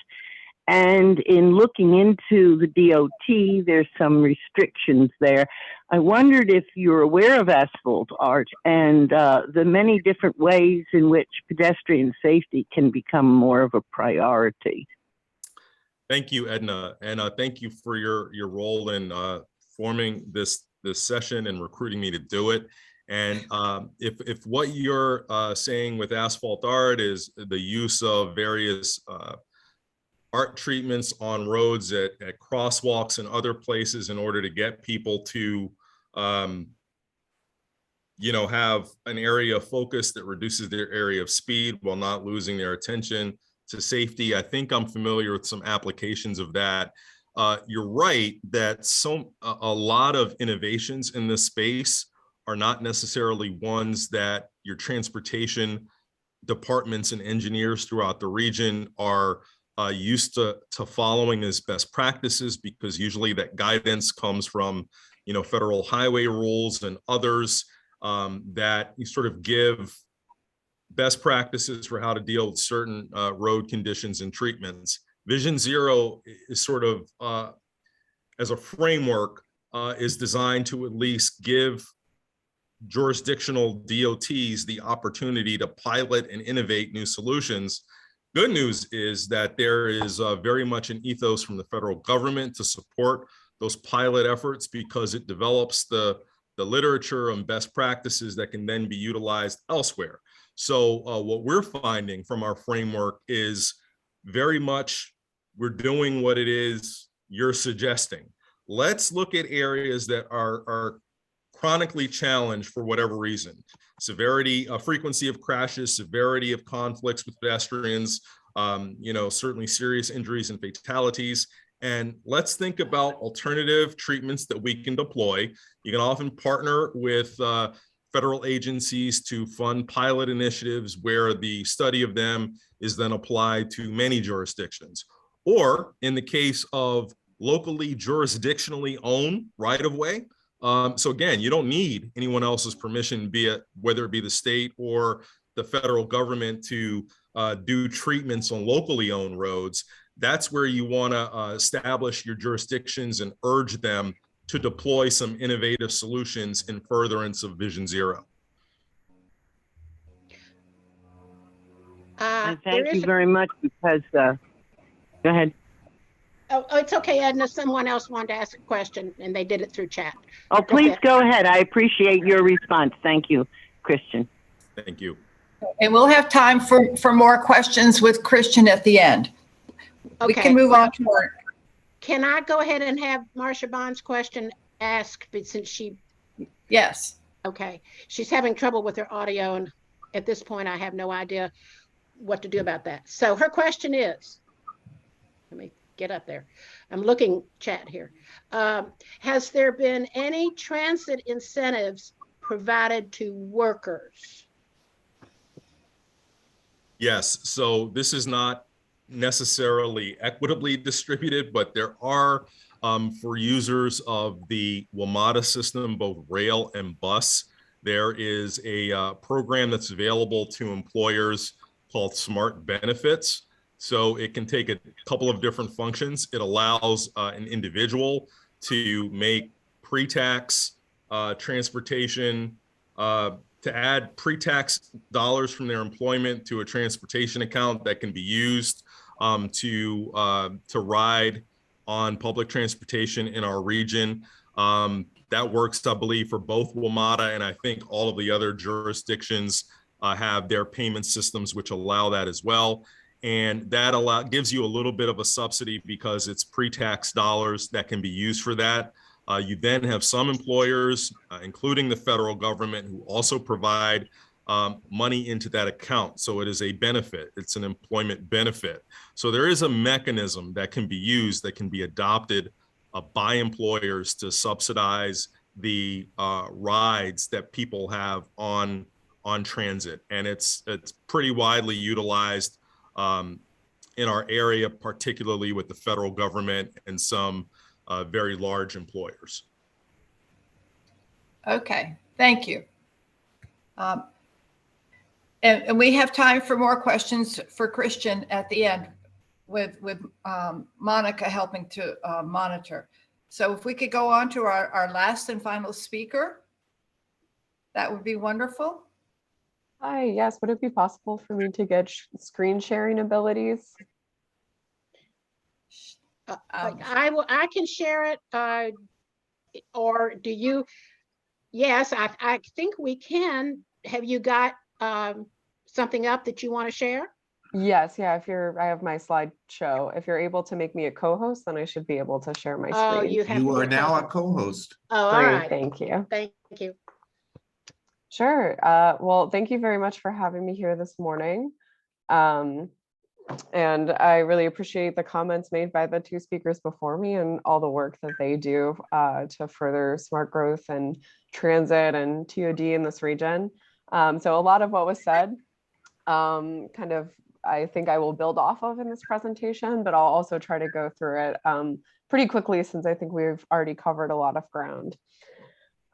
And in looking into the DOT, there's some restrictions there. I wondered if you're aware of Asphalt Art and the many different ways in which pedestrian safety can become more of a priority. Thank you, Edna, and thank you for your role in forming this session and recruiting me to do it. And if what you're saying with Asphalt Art is the use of various art treatments on roads at crosswalks and other places in order to get people to have an area of focus that reduces their area of speed while not losing their attention to safety, I think I'm familiar with some applications of that. You're right that a lot of innovations in this space are not necessarily ones that your transportation departments and engineers throughout the region are used to following as best practices, because usually that guidance comes from federal highway rules and others that you sort of give best practices for how to deal with certain road conditions and treatments. Vision Zero is sort of, as a framework, is designed to at least give jurisdictional DOTs the opportunity to pilot and innovate new solutions. Good news is that there is very much an ethos from the federal government to support those pilot efforts, because it develops the literature and best practices that can then be utilized elsewhere. So what we're finding from our framework is very much we're doing what it is you're suggesting. Let's look at areas that are chronically challenged for whatever reason. Severity, frequency of crashes, severity of conflicts with pedestrians, certainly serious injuries and fatalities. And let's think about alternative treatments that we can deploy. You can often partner with federal agencies to fund pilot initiatives where the study of them is then applied to many jurisdictions. Or in the case of locally jurisdictionally owned right-of-way, so again, you don't need anyone else's permission, whether it be the state or the federal government, to do treatments on locally owned roads. That's where you want to establish your jurisdictions and urge them to deploy some innovative solutions in furtherance of Vision Zero. Thank you very much, because, go ahead. Oh, it's okay, Edna. Someone else wanted to ask a question and they did it through chat. Oh, please go ahead. I appreciate your response. Thank you, Christian. Thank you. And we'll have time for more questions with Christian at the end. Okay. We can move on to work. Can I go ahead and have Marcia Bond's question asked, but since she... Yes. Okay. She's having trouble with her audio, and at this point, I have no idea what to do about that. So her question is, let me get up there. I'm looking chat here. Has there been any transit incentives provided to workers? Yes. So this is not necessarily equitably distributed, but there are, for users of the WMATA system, both rail and bus, there is a program that's available to employers called Smart Benefits. So it can take a couple of different functions. It allows an individual to make pre-tax transportation, to add pre-tax dollars from their employment to a transportation account that can be used to ride on public transportation in our region. That works, I believe, for both WMATA, and I think all of the other jurisdictions have their payment systems which allow that as well. And that gives you a little bit of a subsidy because it's pre-tax dollars that can be used for that. You then have some employers, including the federal government, who also provide money into that account. So it is a benefit. It's an employment benefit. So there is a mechanism that can be used, that can be adopted by employers to subsidize the rides that people have on transit. And it's pretty widely utilized in our area, particularly with the federal government and some very large employers. Okay, thank you. And we have time for more questions for Christian at the end with Monica helping to monitor. So if we could go on to our last and final speaker, that would be wonderful. Hi, yes, would it be possible for me to get screen sharing abilities? I can share it, or do you? Yes, I think we can. Have you got something up that you want to share? Yes, yeah, I have my slideshow. If you're able to make me a co-host, then I should be able to share my screen. You are now a co-host. Oh, Great, all right. thank you. Thank you. Sure. Well, thank you very much for having me here this morning. And I really appreciate the comments made by the two speakers before me and all the work that they do to further smart growth and transit and TOD in this region. So a lot of what was said, I think I will build off of in this presentation, but I'll also try to go through it pretty quickly since I think we've already covered a lot of ground.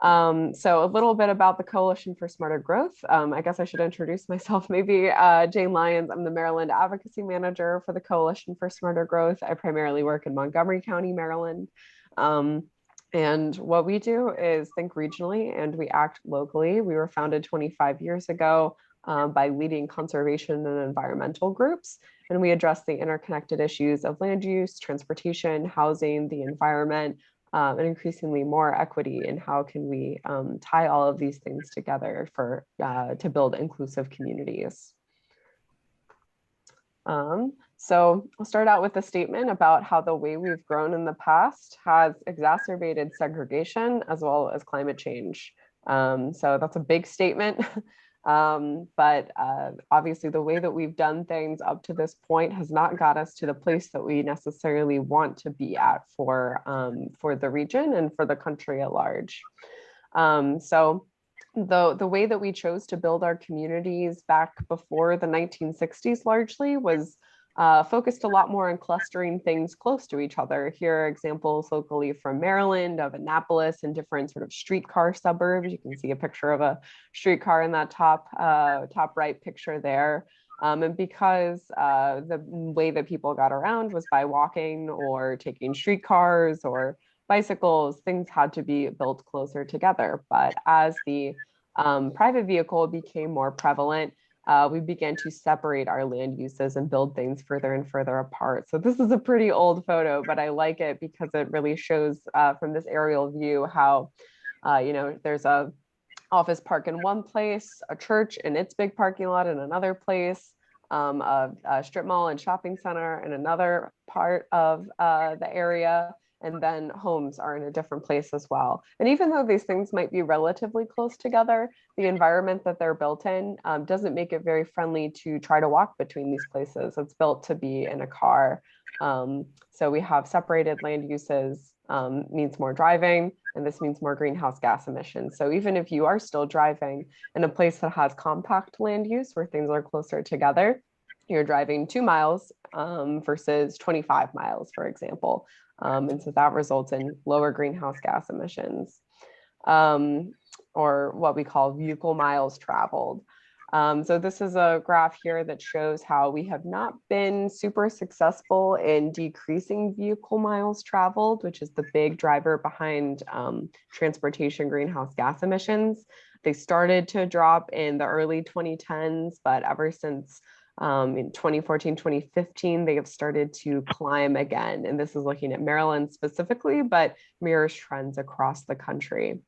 So a little bit about the Coalition for Smarter Growth. I guess I should introduce myself. Maybe Jane Lyons, I'm the Maryland Advocacy Manager for the Coalition for Smarter Growth. I primarily work in Montgomery County, Maryland. And what we do is think regionally and we act locally. We were founded 25 years ago by leading conservation and environmental groups. And we address the interconnected issues of land use, transportation, housing, the environment, and increasingly more equity in how can we tie all of these things together to build inclusive communities. So I'll start out with a statement about how the way we've grown in the past has exacerbated segregation as well as climate change. So that's a big statement. But obviously the way that we've done things up to this point has not got us to the place that we necessarily want to be at for the region and for the country at large. So the way that we chose to build our communities back before the 1960s largely was focused a lot more on clustering things close to each other. Here are examples locally from Maryland of Annapolis and different sort of streetcar suburbs. You can see a picture of a streetcar in that top right picture there. And because the way that people got around was by walking or taking streetcars or bicycles, things had to be built closer together. But as the private vehicle became more prevalent, we began to separate our land uses and build things further and further apart. So this is a pretty old photo, but I like it because it really shows from this aerial view how, there's a office park in one place, a church in its big parking lot in another place, a strip mall and shopping center in another part of the area, and then homes are in a different place as well. And even though these things might be relatively close together, the environment that they're built in doesn't make it very friendly to try to walk between these places. It's built to be in a car. So we have separated land uses, means more driving, and this means more greenhouse gas emissions. So even if you are still driving in a place that has compact land use where things are closer together, you're driving 2 miles versus 25 miles, for example. And so that results in lower greenhouse gas emissions, or what we call vehicle miles traveled. So this is a graph here that shows how we have not been super successful in decreasing vehicle miles traveled, which is the big driver behind transportation greenhouse gas emissions. They started to drop in the early 2010s, but ever since In 2014, 2015, they have started to climb again. And this is looking at Maryland specifically, but mirrors trends across the country.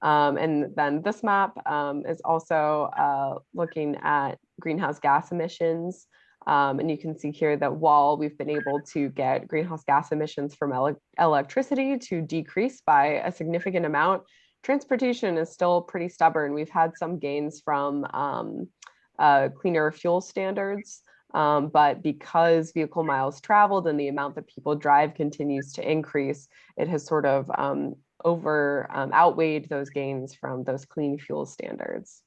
And then this map is also looking at greenhouse gas emissions. And you can see here that while we've been able to get greenhouse gas emissions from electricity to decrease by a significant amount, transportation is still pretty stubborn. We've had some gains from cleaner fuel standards, but because vehicle miles traveled and the amount that people drive continues to increase, it has sort of outweighed those gains from those clean fuel standards.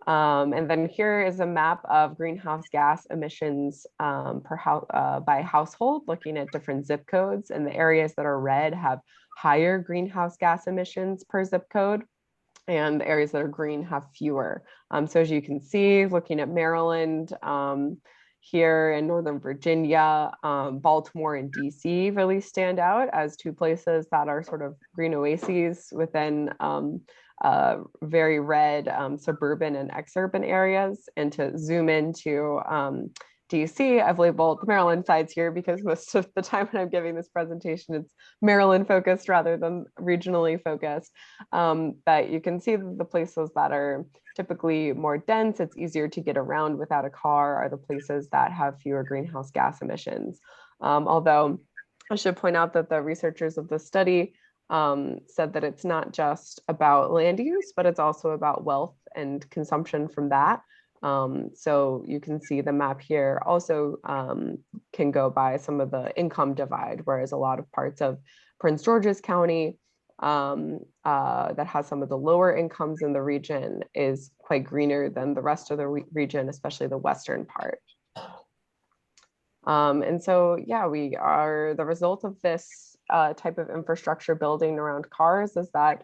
And then here is a map of greenhouse gas emissions by household, looking at different zip codes, and the areas that are red have higher greenhouse gas emissions per zip code, and the areas that are green have fewer. So as you can see, looking at Maryland, here in Northern Virginia, Baltimore and DC really stand out as two places that are sort of green oases within very red suburban and exurban areas. And to zoom into DC, I've labeled the Maryland sides here because most of the time when I'm giving this presentation, it's Maryland focused rather than regionally focused. But you can see that the places that are typically more dense, it's easier to get around without a car, are the places that have fewer greenhouse gas emissions. Although I should point out that the researchers of the study said that it's not just about land use, but it's also about wealth and consumption from that. So you can see the map here also can go by some of the income divide, whereas a lot of parts of Prince George's County that has some of the lower incomes in the region is quite greener than the rest of the region, especially the western part. And so, yeah, the result of this type of infrastructure building around cars is that,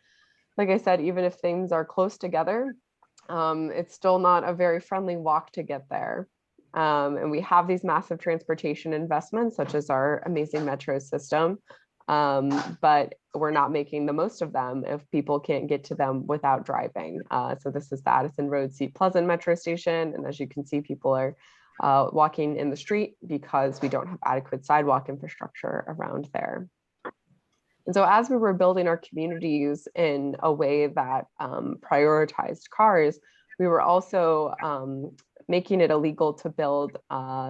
like I said, even if things are close together, it's still not a very friendly walk to get there. And we have these massive transportation investments, such as our amazing metro system, but we're not making the most of them if people can't get to them without driving. So this is the Addison Road Seat Pleasant metro station. And as you can see, people are walking in the street because we don't have adequate sidewalk infrastructure around there. And so as we were building our communities in a way that prioritized cars, we were also making it illegal to build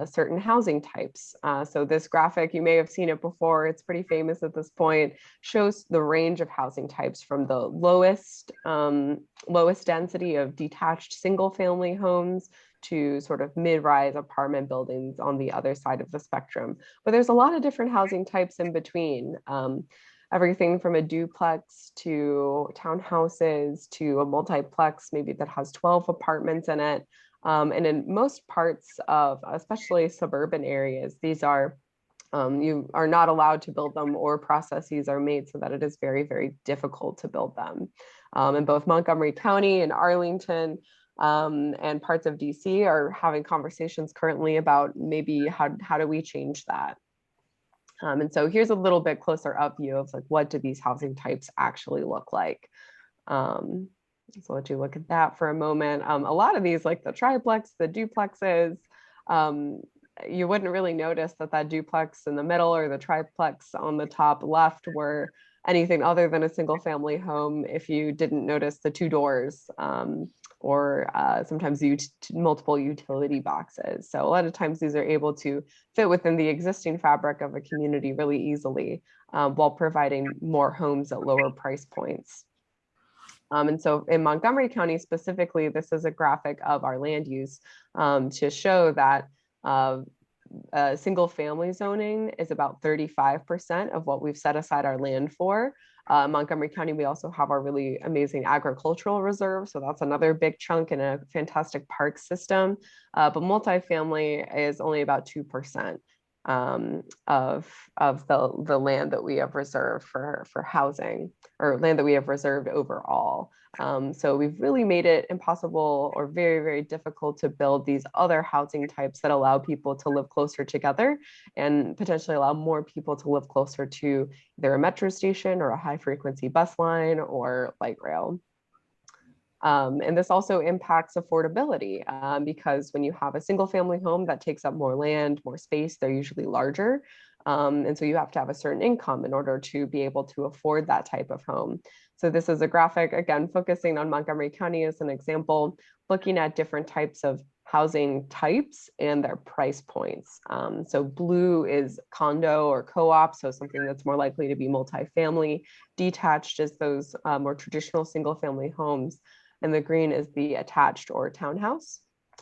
certain housing types. So this graphic, you may have seen it before, it's pretty famous at this point, shows the range of housing types from the lowest density of detached single family homes to sort of mid-rise apartment buildings on the other side of the spectrum. But there's a lot of different housing types in between. Everything from a duplex to townhouses to a multiplex, maybe that has 12 apartments in it. And in most parts of, especially suburban areas, these are, you are not allowed to build them, or processes are made so that it is very, very difficult to build them. In both Montgomery County and Arlington, and parts of DC are having conversations currently about maybe how do we change that. And so here's a little bit closer up view of like, what do these housing types actually look like? So I'll let you look at that for a moment. A lot of these, like the triplex, the duplexes, you wouldn't really notice that duplex in the middle or the triplex on the top left were anything other than a single family home if you didn't notice the two doors, or sometimes multiple utility boxes. So a lot of times these are able to fit within the existing fabric of a community really easily, while providing more homes at lower price points. And so in Montgomery County specifically, this is a graphic of our land use to show that single family zoning is about 35% of what we've set aside our land for. Montgomery County, we also have our really amazing agricultural reserve. So that's another big chunk in a fantastic park system. But multifamily is only about 2% of the land that we have reserved for housing, or land that we have reserved overall. So we've really made it impossible or very, very difficult to build these other housing types that allow people to live closer together and potentially allow more people to live closer to either a metro station or a high frequency bus line or light rail. And this also impacts affordability because when you have a single family home that takes up more land, more space, they're usually larger. And so you have to have a certain income in order to be able to afford that type of home. So this is a graphic, again, focusing on Montgomery County as an example, looking at different types of housing types and their price points. So blue is condo or co-op, so something that's more likely to be multifamily. Detached is those more traditional single family homes. And the green is the attached or townhouse.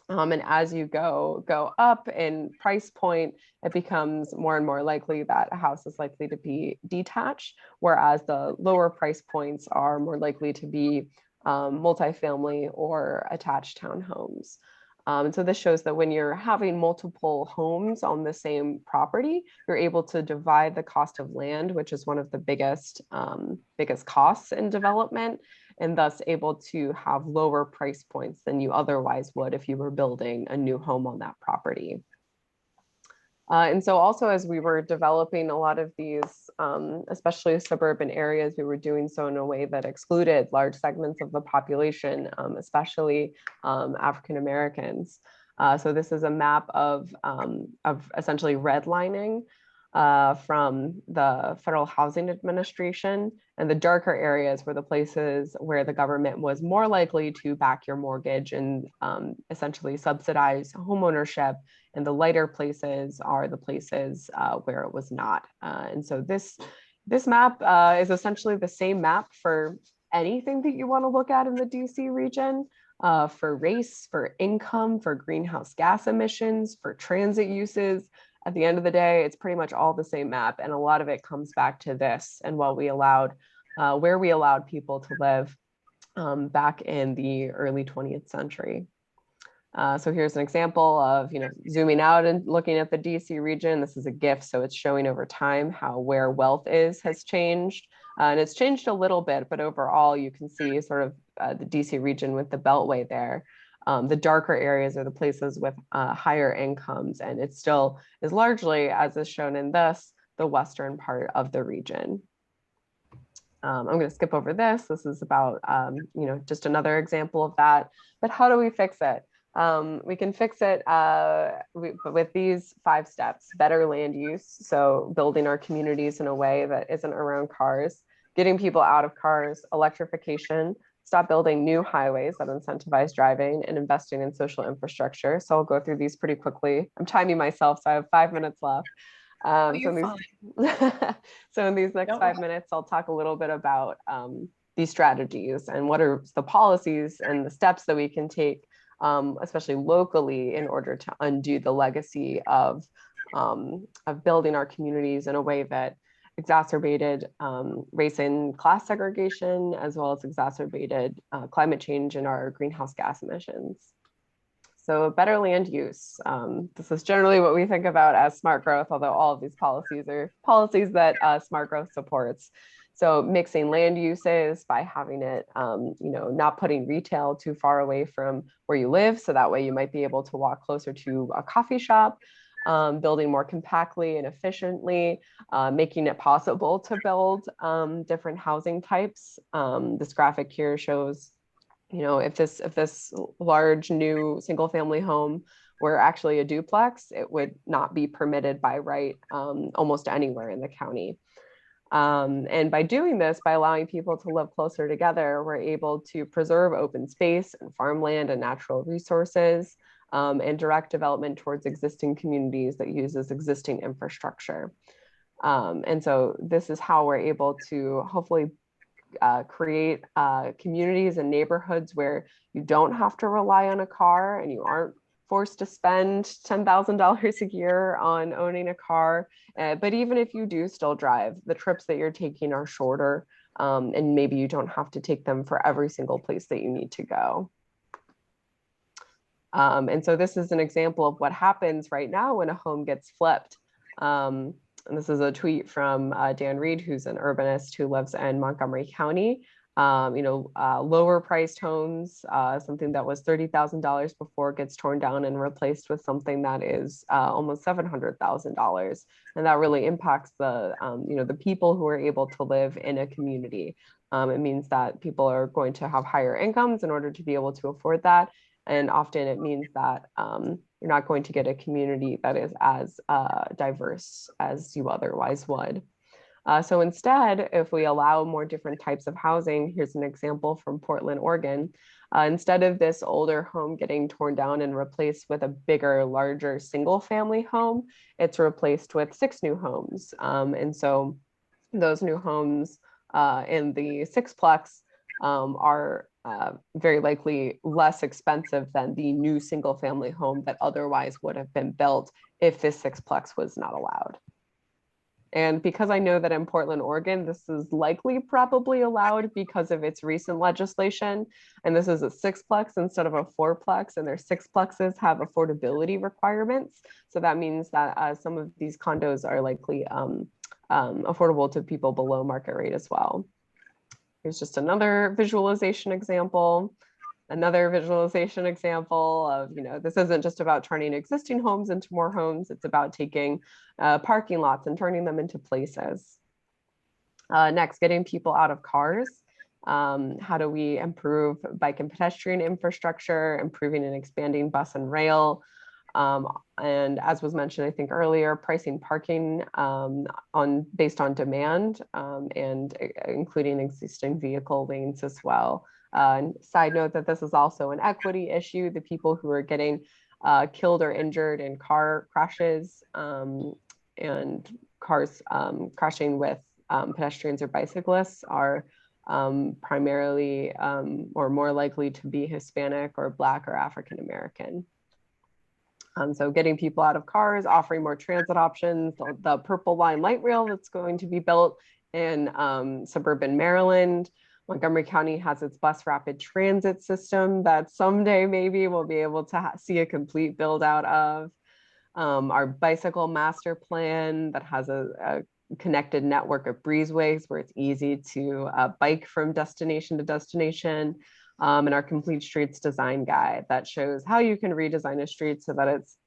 And as you go up in price point, it becomes more and more likely that a house is likely to be detached, whereas the lower price points are more likely to be multifamily or attached townhomes. And so this shows that when you're having multiple homes on the same property, you're able to divide the cost of land, which is one of the biggest costs in development, and thus able to have lower price points than you otherwise would if you were building a new home on that property. And so also as we were developing a lot of these, especially suburban areas, we were doing so in a way that excluded large segments of the population, especially African Americans. So this is a map of essentially redlining from the Federal Housing Administration, and the darker areas were the places where the government was more likely to back your mortgage and essentially subsidize homeownership, and the lighter places are the places where it was not. And so this map is essentially the same map for anything that you want to look at in the DC region, for race, for income, for greenhouse gas emissions, for transit uses. At the end of the day, it's pretty much all the same map. And a lot of it comes back to this and what we allowed, where we allowed people to live back in the early 20th century. So here's an example of, zooming out and looking at the DC region. This is a GIF, so it's showing over time how where wealth has changed. And it's changed a little bit, but overall you can see sort of the DC region with the Beltway there. The darker areas are the places with higher incomes, and it still is largely, as is shown in this, the western part of the region. I'm going to skip over this. This is about, just another example of that. But how do we fix it? We can fix it with these 5 steps: better land use, so building our communities in a way that isn't around cars, getting people out of cars, electrification, stop building new highways that incentivize driving, and investing in social infrastructure. So I'll go through these pretty quickly. I'm timing myself, so I have 5 minutes left. So in these next 5 minutes, I'll talk a little bit about these strategies and what are the policies and the steps that we can take, especially locally, in order to undo the legacy of building our communities in a way that exacerbated race and class segregation, as well as exacerbated climate change and our greenhouse gas emissions. So better land use. This is generally what we think about as smart growth, although all of these policies are policies that smart growth supports. So mixing land uses by having it, not putting retail too far away from where you live. So that way you might be able to walk closer to a coffee shop. Building more compactly and efficiently, making it possible to build different housing types. This graphic here shows, if this large new single family home were actually a duplex, it would not be permitted by right almost anywhere in the county. And by doing this, by allowing people to live closer together, we're able to preserve open space and farmland and natural resources, and direct development towards existing communities that uses existing infrastructure. And so this is how we're able to hopefully create communities and neighborhoods where you don't have to rely on a car and you aren't forced to spend $10,000 a year on owning a car. But even if you do still drive, the trips that you're taking are shorter, and maybe you don't have to take them for every single place that you need to go. And so this is an example of what happens right now when a home gets flipped. And this is a tweet from Dan Reed, who's an urbanist who lives in Montgomery County. Lower priced homes, something that was $30,000 before gets torn down and replaced with something that is almost $700,000. And that really impacts the people who are able to live in a community. It means that people are going to have higher incomes in order to be able to afford that. And often it means that you're not going to get a community that is as diverse as you otherwise would. So instead, if we allow more different types of housing, here's an example from Portland, Oregon. Instead of this older home getting torn down and replaced with a bigger, larger single family home, it's replaced with 6 new homes. And so those new homes in the sixplex are very likely less expensive than the new single family home that otherwise would have been built if this sixplex was not allowed. And because I know that in Portland, Oregon, this is likely probably allowed because of its recent legislation, and this is a sixplex instead of a fourplex, and their sixplexes have affordability requirements. So that means that some of these condos are likely affordable to people below market rate as well. Here's just another visualization example. Another visualization example of, this isn't just about turning existing homes into more homes. It's about taking parking lots and turning them into places. Next, getting people out of cars. How do we improve bike and pedestrian infrastructure, improving and expanding bus and rail? And as was mentioned, I think earlier, pricing parking based on demand and including existing vehicle lanes as well. Side note that this is also an equity issue. The people who are getting killed or injured in car crashes and cars crashing with pedestrians or bicyclists are primarily or more likely to be Hispanic or Black or African American. So getting people out of cars, offering more transit options, the Purple Line light rail that's going to be built in suburban Maryland. Montgomery County has its bus rapid transit system that someday maybe we'll be able to see a complete build out of. Our bicycle master plan that has a connected network of breezeways where it's easy to bike from destination to destination. And our complete streets design guide that shows how you can redesign a street so that it's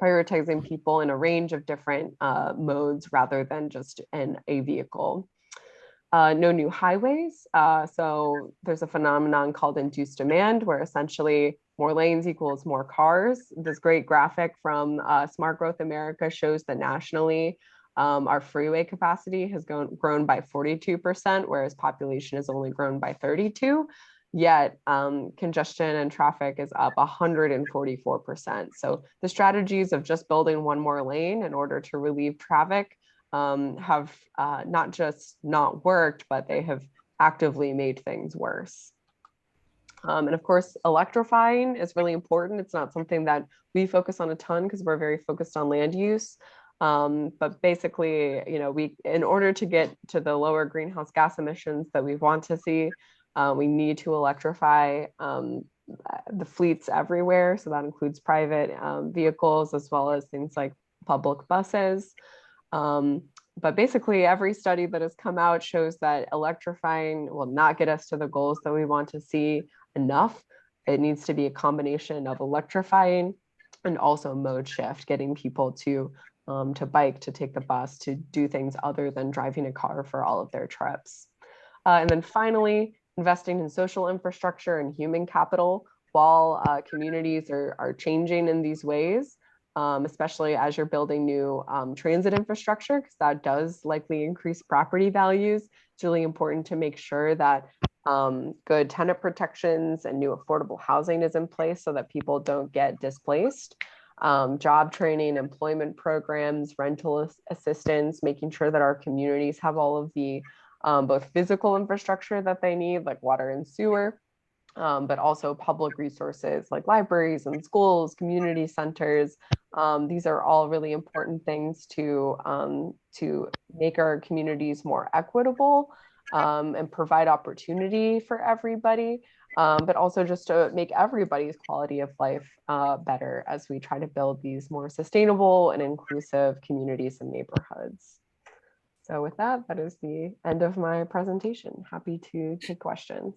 prioritizing people in a range of different modes rather than just in a vehicle. No new highways. So there's a phenomenon called induced demand where essentially more lanes equals more cars. This great graphic from Smart Growth America shows that nationally our freeway capacity has grown by 42%, whereas population has only grown by 32%. Yet congestion and traffic is up 144%. So the strategies of just building one more lane in order to relieve traffic have not just not worked, but they have actively made things worse. And of course, electrifying is really important. It's not something that we focus on a ton because we're very focused on land use. But basically, in order to get to the lower greenhouse gas emissions that we want to see, we need to electrify the fleets everywhere. So that includes private vehicles as well as things like public buses. But basically every study that has come out shows that electrifying will not get us to the goals that we want to see enough. It needs to be a combination of electrifying and also mode shift, getting people to bike, to take the bus, to do things other than driving a car for all of their trips. And then finally, investing in social infrastructure and human capital while communities are changing in these ways, especially as you're building new transit infrastructure, because that does likely increase property values. It's really important to make sure that good tenant protections and new affordable housing is in place so that people don't get displaced. Job training, employment programs, rental assistance, making sure that our communities have all of the both physical infrastructure that they need, like water and sewer, but also public resources like libraries and schools, community centers. These are all really important things to make our communities more equitable and provide opportunity for everybody, but also just to make everybody's quality of life better as we try to build these more sustainable and inclusive communities and neighborhoods. So with that, that is the end of my presentation. Happy to take questions.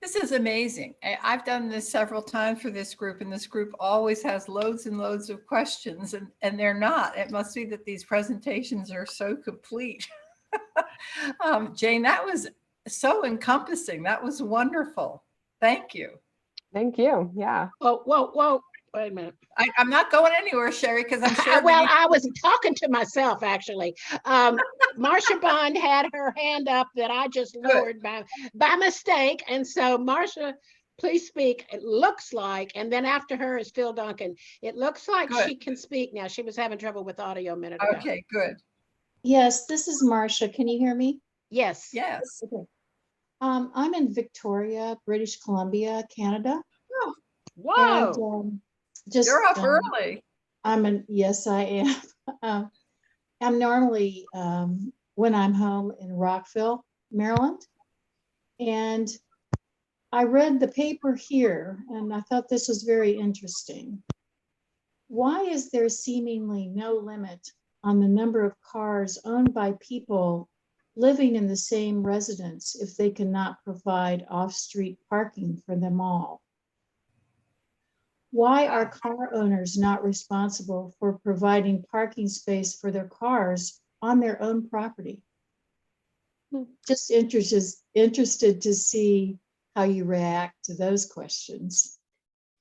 This is amazing. I've done this several times for this group, and this group always has loads and loads of questions, and they're not. It must be that these presentations are so complete. Jane, that was so encompassing. That was wonderful. Thank you. Thank you. Yeah. Oh, whoa, wait a minute. I'm not going anywhere, Sherry, because I'm sure. Well, I was talking to myself, actually. Marsha Bond had her hand up that I just lowered by mistake. And so Marsha, please speak. It looks like, and then after her is Phil Duncan. It looks like she can speak now. She was having trouble with audio a minute ago. Okay, good. Yes, this is Marsha. Can you hear me? Yes. Yes. Okay. I'm in Victoria, British Columbia, Canada. Oh, whoa. And, just you're up early. Yes, I am. I'm normally when I'm home in Rockville, Maryland. And I read the paper here and I thought this was very interesting. Why is there seemingly no limit on the number of cars owned by people living in the same residence if they cannot provide off-street parking for them all? Why are car owners not responsible for providing parking space for their cars on their own property? Just interested to see how you react to those questions.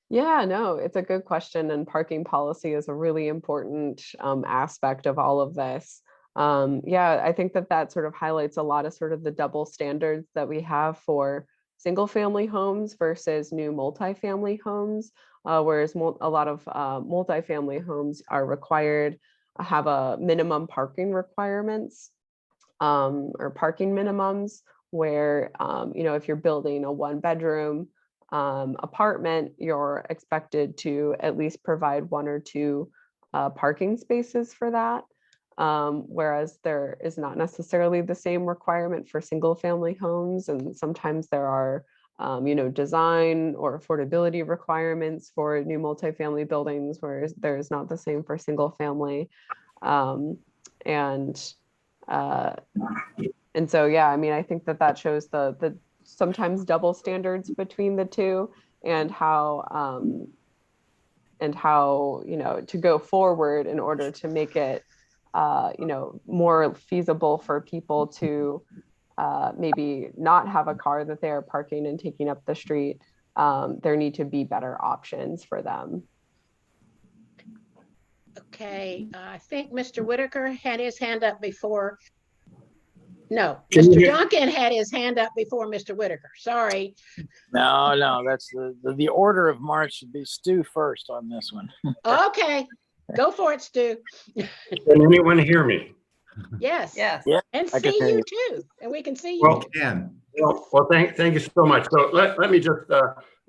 Yeah, no, it's a good question. And parking policy is a really important aspect of all of this. Yeah, I think that sort of highlights a lot of sort of the double standards that we have for single family homes versus new multifamily homes, whereas a lot of multifamily homes are required, have a minimum parking requirements or parking minimums, where, if you're building a 1-bedroom apartment, you're expected to at least provide 1 or 2 parking spaces for that. Whereas there is not necessarily the same requirement for single family homes. And sometimes there are, design or affordability requirements for new multifamily buildings, whereas there is not the same for single family. And so, yeah, I mean, I think that shows the sometimes double standards between the two, and how, to go forward in order to make it, more feasible for people to maybe not have a car that they're parking and taking up the street. There need to be better options for them. Okay, I think Mr. Whitaker had his hand up before. No, Mr. Duncan had his hand up before Mr. Whitaker. Sorry. No, that's the order of march should be Stu first on this one. Okay, go for it, Stu. Can anyone hear me? Yes. Yes. Yeah, And see you too. And we can see you. Well, too. well, thank you so much. So let me just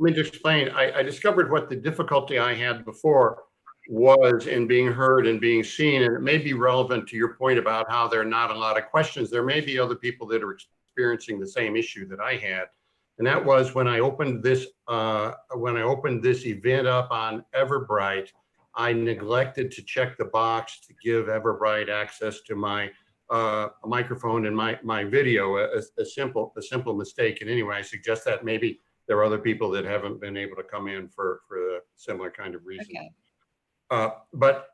explain. I discovered what the difficulty I had before was in being heard and being seen, and it may be relevant to your point about how there are not a lot of questions. There may be other people that are experiencing the same issue that I had, and that was when I opened this event up on Everbright, I neglected to check the box to give Everbright access to my microphone and my video. A simple mistake. And anyway, I suggest that maybe there are other people that haven't been able to come in for a similar kind of reason. Okay. But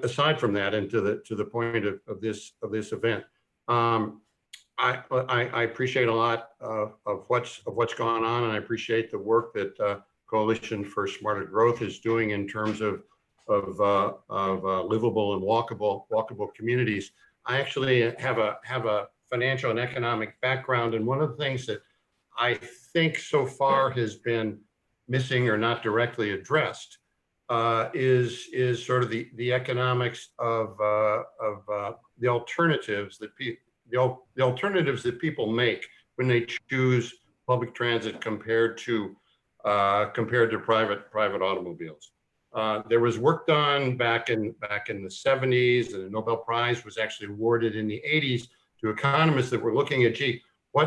aside from that, and to the point of this event, I appreciate a lot of what's gone on, and I appreciate the work that Coalition for Smarter Growth is doing in terms of livable and walkable communities. I actually have a financial and economic background, and one of the things that I think so far has been missing or not directly addressed is sort of the economics of the alternatives that people make when they choose public transit compared to private automobiles. There was work done back in the 70s, and the Nobel Prize was actually awarded in the 80s to economists that were looking at,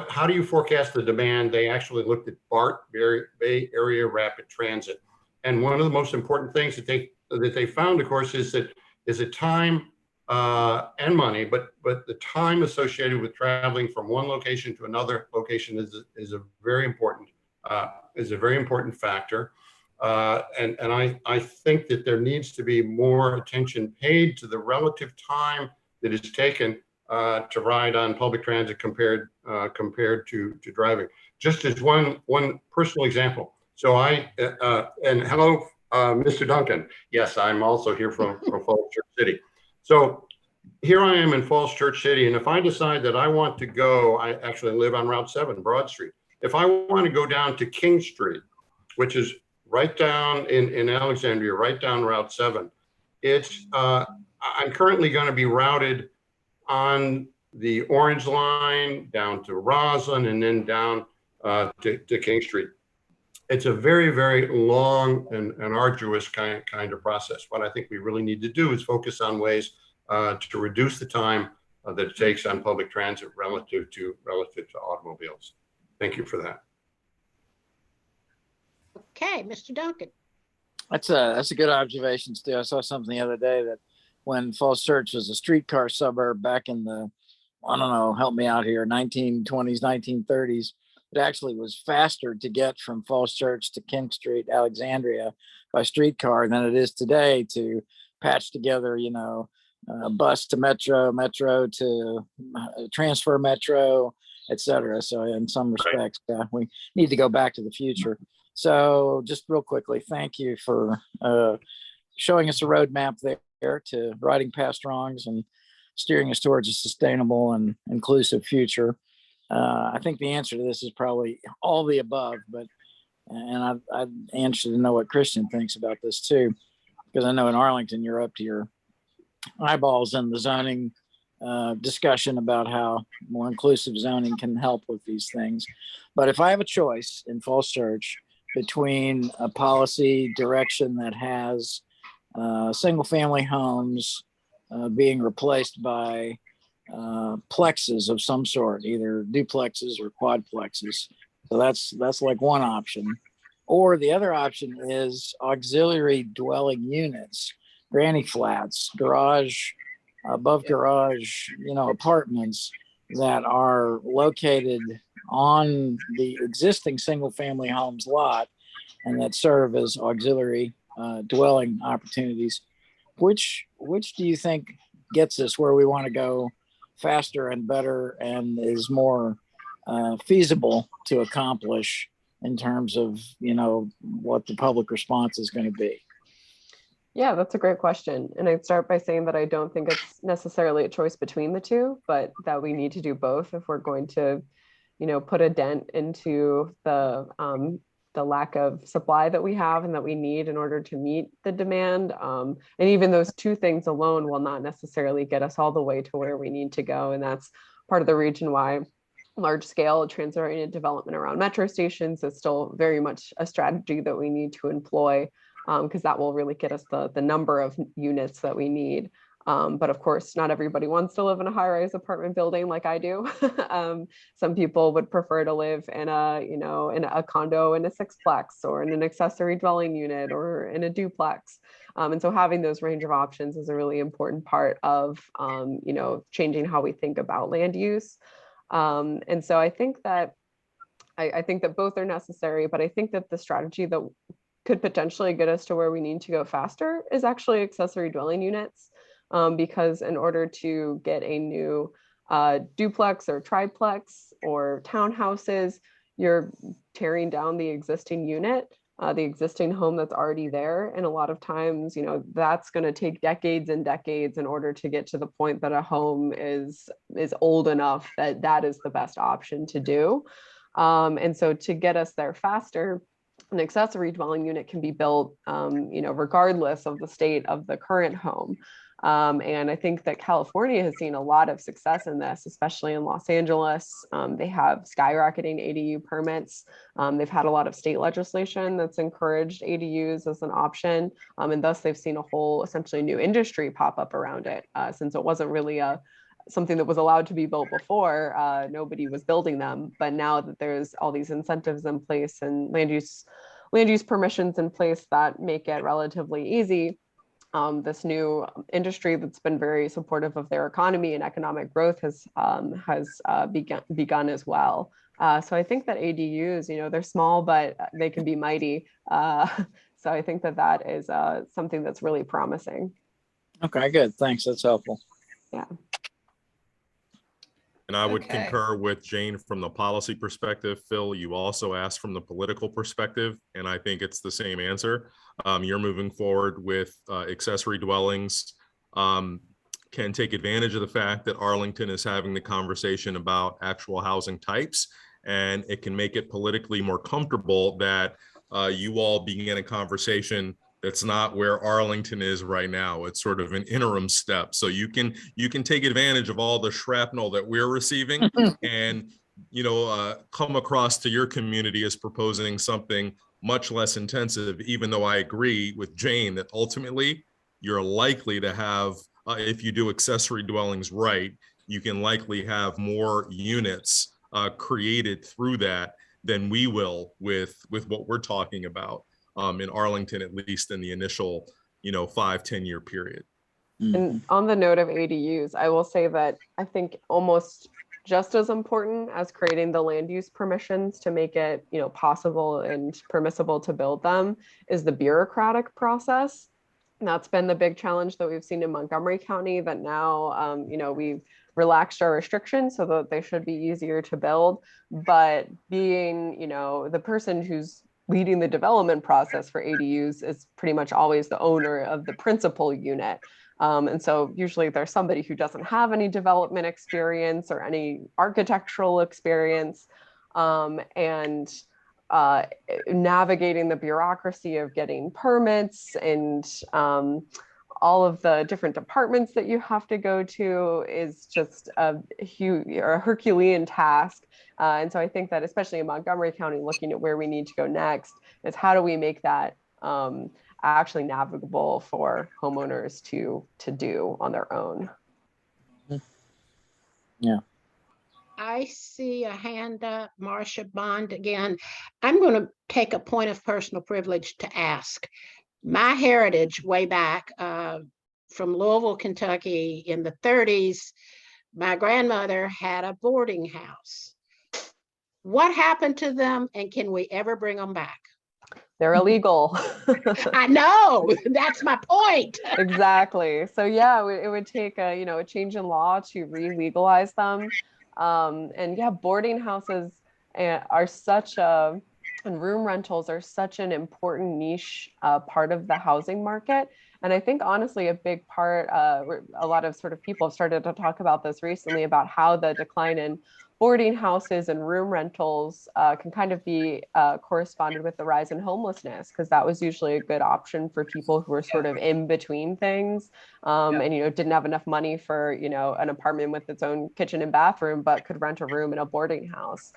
how do you forecast the demand? They actually looked at BART, Bay Area Rapid Transit. And one of the most important things that they found, of course, is that time and money, but the time associated with traveling from one location to another location is a very important factor. And I think that there needs to be more attention paid to the relative time that is taken to ride on public transit compared to driving. Just as one personal example. So and hello, Mr. Duncan. Yes, I'm also here from Falls Church City. So here I am in Falls Church City, and if I decide that I want to go, I actually live on Route 7, Broad Street. If I want to go down to King Street, which is right down in Alexandria, right down Route 7, it's I'm currently going to be routed on the Orange Line down to Roslyn and then down to King Street. It's a very, very long and arduous kind of process. What I think we really need to do is focus on ways to reduce the time that it takes on public transit relative to automobiles. Thank you for that. Okay, Mr. Duncan. That's a good observation, Stu. I saw something the other day that when Falls Church was a streetcar suburb back in the, I don't know, help me out here, 1920s, 1930s, it actually was faster to get from Falls Church to King Street, Alexandria by streetcar than it is today to patch together, you know, bus to metro, metro to transfer metro, et cetera. So in some respects, we need to go back to the future. So just real quickly, thank you for showing us a roadmap there to righting past wrongs and steering us towards a sustainable and inclusive future. I think the answer to this is probably all the above, and I'd interested to know what Christian thinks about this too, because I know in Arlington, you're up to your eyeballs in the zoning discussion about how more inclusive zoning can help with these things. But if I have a choice in Falls Church between a policy direction that has single family homes being replaced by plexes of some sort, either duplexes or quadplexes. So that's like one option. Or the other option is auxiliary dwelling units, granny flats, garage, above garage, you know, apartments that are located on the existing single family homes lot and that serve as auxiliary dwelling opportunities. Which do you think gets us where we want to go faster and better and is more feasible to accomplish in terms of, you know, what the public response is going to be? Yeah, that's a great question. And I'd start by saying that I don't think it's necessarily a choice between the two, but that we need to do both if we're going to, you know, put a dent into the lack of supply that we have and that we need in order to meet the demand. And even those two things alone will not necessarily get us all the way to where we need to go. And that's part of the reason why large scale transit-oriented development around metro stations is still very much a strategy that we need to employ, because that will really get us the number of units that we need. But of course, not everybody wants to live in a high-rise apartment building like I do. Some people would prefer to live in a condo in a sixplex or in an accessory dwelling unit or in a duplex. And so having those range of options is a really important part of changing how we think about land use. And so I think that both are necessary, but I think that the strategy that could potentially get us to where we need to go faster is actually accessory dwelling units. Because in order to get a new duplex or triplex or townhouses, you're tearing down the existing unit, the existing home that's already there. And a lot of times, you know, that's going to take decades and decades in order to get to the point that a home is old enough that that is the best option to do. And so to get us there faster, an accessory dwelling unit can be built, regardless of the state of the current home. And I think that California has seen a lot of success in this, especially in Los Angeles. They have skyrocketing ADU permits. They've had a lot of state legislation that's encouraged ADUs as an option. And thus they've seen a whole essentially new industry pop up around it, since it wasn't really something that was allowed to be built before. Nobody was building them. But now that there's all these incentives in place and land use permissions in place that make it relatively easy, this new industry that's been very supportive of their economy and economic growth has begun as well. So I think that ADUs, they're small, but they can be mighty. So I think that is something that's really promising. Okay, good. Thanks. That's helpful. Yeah. And I would Okay. concur with Jane from the policy perspective. Phil, you also asked from the political perspective, and I think it's the same answer. You're moving forward with accessory dwellings. Can take advantage of the fact that Arlington is having the conversation about actual housing types, and it can make it politically more comfortable that you all begin a conversation that's not where Arlington is right now. It's sort of an interim step. So you can take advantage of all the shrapnel that we're receiving and, come across to your community as proposing something much less intensive, even though I agree with Jane that ultimately you're likely to have, if you do accessory dwellings right, you can likely have more units created through that than we will with what we're talking about. In Arlington, at least in the initial, 5-10 year period. And on the note of ADUs, I will say that I think almost just as important as creating the land use permissions to make it, possible and permissible to build them is the bureaucratic process. And that's been the big challenge that we've seen in Montgomery County, that now, we've relaxed our restrictions so that they should be easier to build. But being, the person who's leading the development process for ADUs is pretty much always the owner of the principal unit. And so usually there's somebody who doesn't have any development experience or any architectural experience, and navigating the bureaucracy of getting permits and all of the different departments that you have to go to is just a Herculean task. And so I think that especially in Montgomery County, looking at where we need to go next is how do we make that actually navigable for homeowners to do on their own. Yeah. I see a hand up, Marcia Bond again. I'm going to take a point of personal privilege to ask. My heritage way back from Louisville, Kentucky in the 30s, my grandmother had a boarding house. What happened to them, and can we ever bring them back? They're illegal. I know, that's my point. Exactly. So yeah, it would take a change in law to re-legalize them. And yeah, boarding houses are and room rentals are such an important niche part of the housing market. And I think honestly, a big part, a lot of sort of people have started to talk about this recently about how the decline in boarding houses and room rentals can kind of be corresponded with the rise in homelessness, because that was usually a good option for people who were sort of in between things, and didn't have enough money for an apartment with its own kitchen and bathroom, but could rent a room in a boarding house.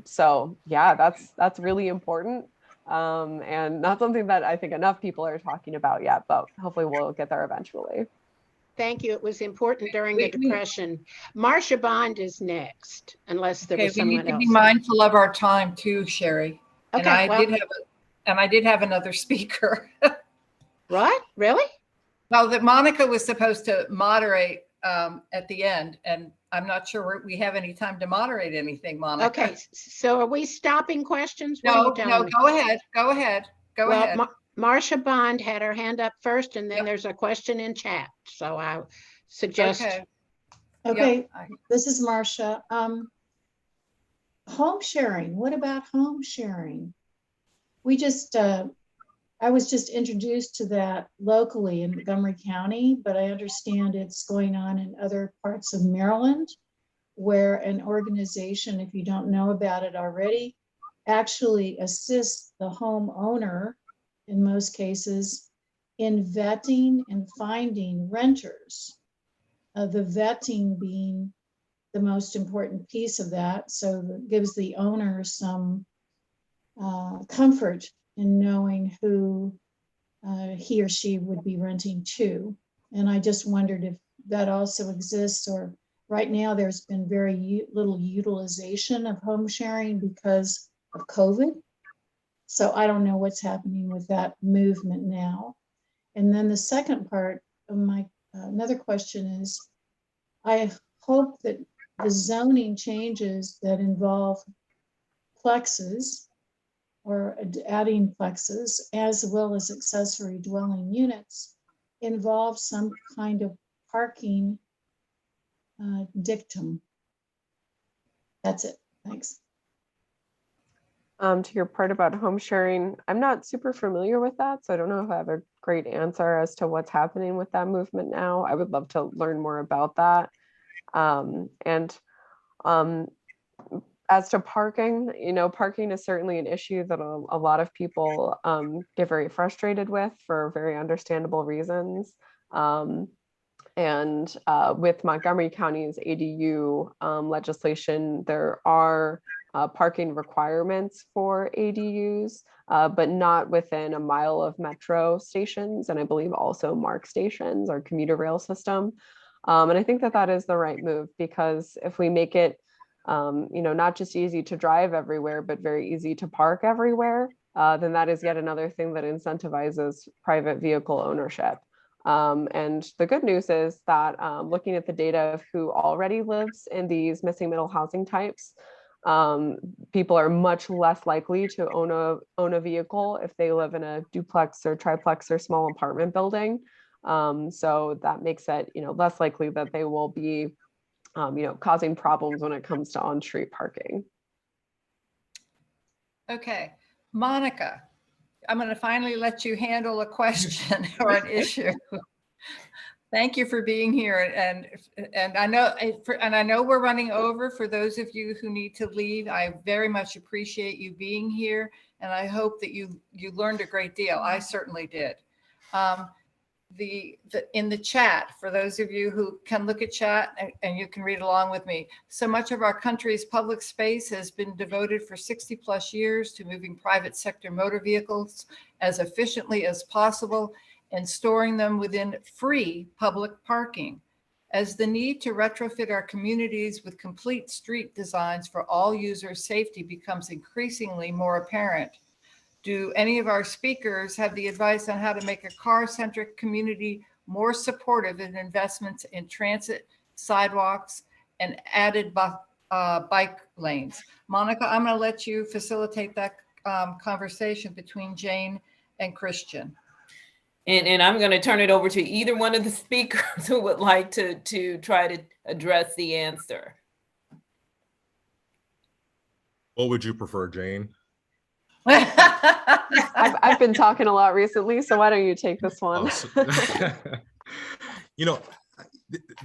So yeah, that's really important, and not something that I think enough people are talking about yet, but hopefully we'll get there eventually. Thank you. It was important during the Depression. Marcia Bond is next, unless there was someone else. We need to be mindful of our time too, Sherry. Okay, and I did have another speaker. What? Really? No, that Monica was supposed to moderate at the end, and I'm not sure we have any time to moderate anything, Monica. Okay, so are we stopping questions? No, go ahead. Go ahead. Marcia Bond had her hand up first, and then there's a question in chat. So I suggest. Okay. This is Marcia. Home sharing. What about home sharing? We just, I was just introduced to that locally in Montgomery County, but I understand it's going on in other parts of Maryland, where an organization, if you don't know about it already, actually assists the homeowner in most cases in vetting and finding renters. The vetting being the most important piece of that. So that gives the owner some comfort in knowing who he or she would be renting to. And I just wondered if that also exists, or right now there's been very little utilization of home sharing because of COVID. So I don't know what's happening with that movement now. And then the second part of my another question is, I hope that the zoning changes that involve plexes or adding plexes, as well as accessory dwelling units, involve some kind of parking dictum That's it. Thanks. To your part about home sharing, I'm not super familiar with that, so I don't know if I have a great answer as to what's happening with that movement now. I would love to learn more about that. As to parking, parking is certainly an issue that a lot of people get very frustrated with for very understandable reasons. With Montgomery County's ADU legislation, there are parking requirements for ADUs, but not within a mile of metro stations, and I believe also MARC stations or commuter rail system. And I think that that is the right move, because if we make it, not just easy to drive everywhere, but very easy to park everywhere, then that is yet another thing that incentivizes private vehicle ownership. And the good news is that looking at the data of who already lives in these missing middle housing types, people are much less likely to own a vehicle if they live in a duplex or triplex or small apartment building. So that makes it, less likely that they will be, causing problems when it comes to on-street parking. Okay, Monica, I'm going to finally let you handle a question or an issue. Thank you for being here, and I know we're running over. For those of you who need to leave, I very much appreciate you being here, and I hope that you learned a great deal. I certainly did. In the chat, for those of you who can look at chat and you can read along with me, so much of our country's public space has been devoted for 60+ years to moving private sector motor vehicles as efficiently as possible and storing them within free public parking. As the need to retrofit our communities with complete street designs for all users' safety becomes increasingly more apparent, do any of our speakers have the advice on how to make a car-centric community more supportive in investments in transit, sidewalks, and added bike lanes? Monica, I'm going to let you facilitate that conversation between Jane and Christian. And I'm going to turn it over to either one of the speakers who would like to try to address the answer. What would you prefer, Jane? I've been talking a lot recently, so why don't you take this one?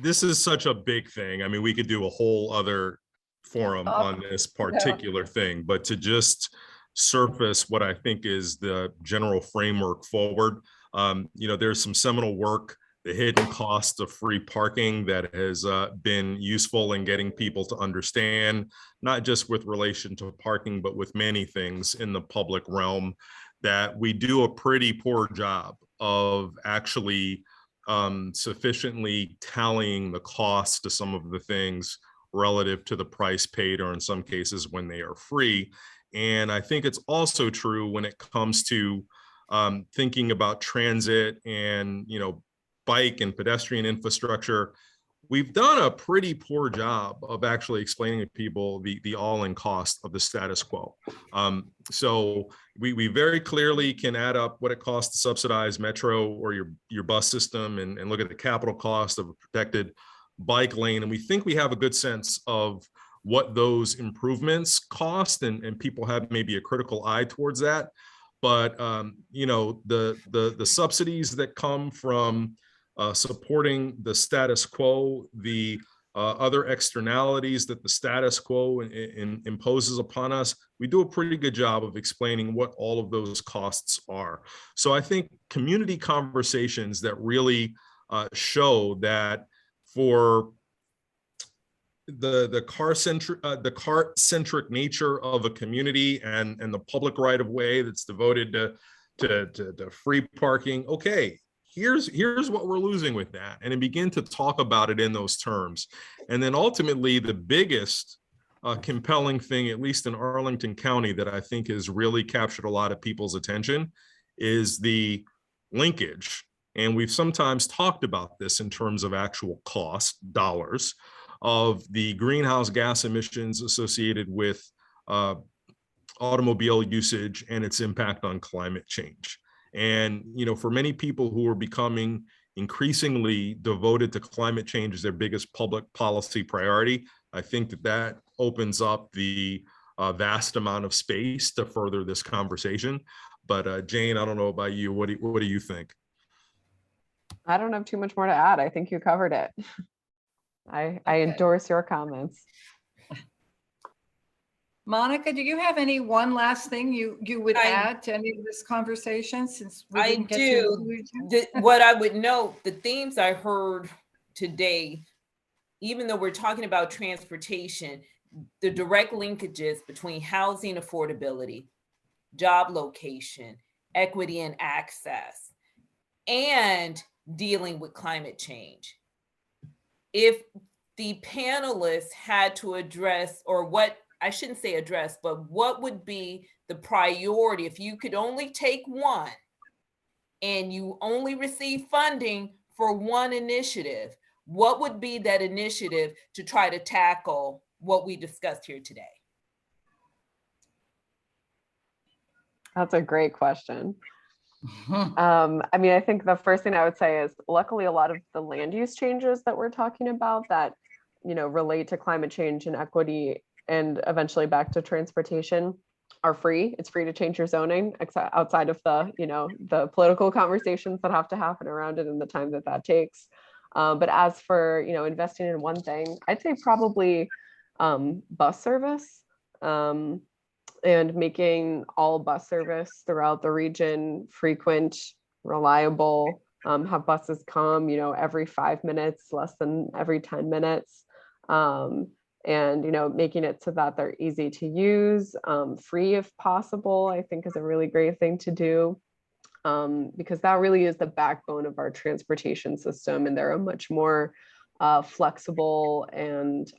This is such a big thing. I mean, we could do a whole other forum on this particular thing, but to just surface what I think is the general framework forward, there's some seminal work, the hidden cost of free parking, that has been useful in getting people to understand, not just with relation to parking, but with many things in the public realm, that we do a pretty poor job of actually sufficiently tallying the cost to some of the things relative to the price paid, or in some cases when they are free. And I think it's also true when it comes to thinking about transit and, bike and pedestrian infrastructure. We've done a pretty poor job of actually explaining to people the all-in cost of the status quo. So we very clearly can add up what it costs to subsidize metro or your bus system and look at the capital cost of a protected bike lane. And we think we have a good sense of what those improvements cost, and people have maybe a critical eye towards that. But the subsidies that come from supporting the status quo, the other externalities that the status quo imposes upon us, we do a pretty good job of explaining what all of those costs are. So I think community conversations that really show that for the car-centric nature of a community and the public right of way that's devoted to free parking, okay, here's what we're losing with that, and then begin to talk about it in those terms. And then ultimately the biggest compelling thing, at least in Arlington County, that I think has really captured a lot of people's attention is the linkage. And we've sometimes talked about this in terms of actual cost, dollars, of the greenhouse gas emissions associated with automobile usage and its impact on climate change. And, for many people who are becoming increasingly devoted to climate change as their biggest public policy priority, I think that that opens up the vast amount of space to further this conversation. But Jane, I don't know about you. What do you think? I don't have too much more to add. I think you covered it. I endorse your comments. Monica, do you have any one last thing you would I- add to any of this conversation, since we I didn't get do. to What I would note, the themes I heard today, even though we're talking about transportation, the direct linkages between housing affordability, job location, equity and access, and dealing with climate change. If the panelists had to address, or what, I shouldn't say address, but what would be the priority if you could only take one and you only receive funding for one initiative, what would be that initiative to try to tackle what we discussed here today? That's a great question. I mean, I think the first thing I would say is, luckily, a lot of the land use changes that we're talking about that, you know, relate to climate change and equity and eventually back to transportation are free. It's free to change your zoning, except outside of the, you know, the political conversations that have to happen around it and the time that that takes. But as for, you know, investing in one thing, I'd say probably bus service. And making all bus service throughout the region frequent, reliable, have buses come, you know, every 5 minutes, less than every 10 minutes. And, you know, making it so that they're easy to use, free if possible, I think is a really great thing to do. Because that really is the backbone of our transportation system, and they're a much more flexible and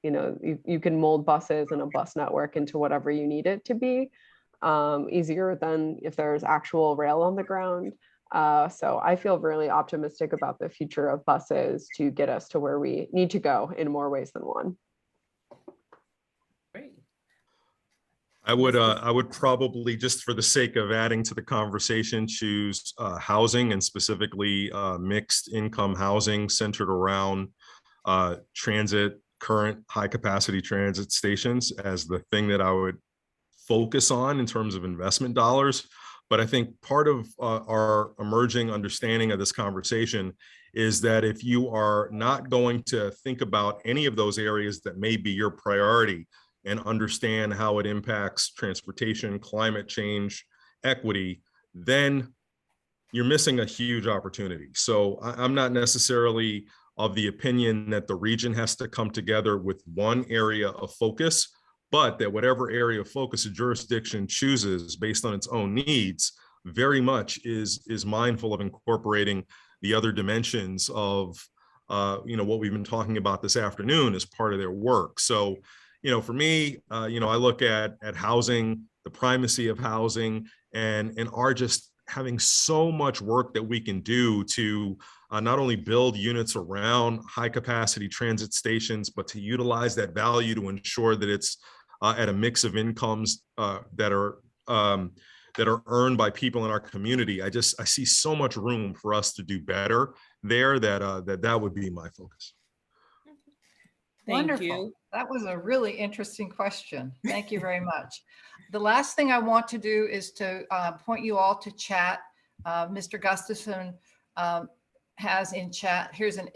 you know, you can mold buses and a bus network into whatever you need it to be, easier than if there's actual rail on the ground. So I feel really optimistic about the future of buses to get us to where we need to go in more ways than one. Great. I would probably, just for the sake of adding to the conversation, choose housing, and specifically mixed income housing centered around transit, current high capacity transit stations as the thing that I would focus on in terms of investment dollars. But I think part of our emerging understanding of this conversation is that if you are not going to think about any of those areas that may be your priority and understand how it impacts transportation, climate change, equity, then you're missing a huge opportunity. So I'm not necessarily of the opinion that the region has to come together with one area of focus, but that whatever area of focus a jurisdiction chooses based on its own needs very much is mindful of incorporating the other dimensions of you know, what we've been talking about this afternoon as part of their work. So, you know, for me, you know, I look at housing, the primacy of housing, and are just having so much work that we can do to not only build units around high capacity transit stations, but to utilize that value to ensure that it's at a mix of incomes that are earned by people in our community. I see so much room for us to do better there that would be my focus. Thank Wonderful. you. That was a really interesting question. Thank you very much. The last thing I want to do is to point you all to chat. Mr. Gustafson has in chat, here's an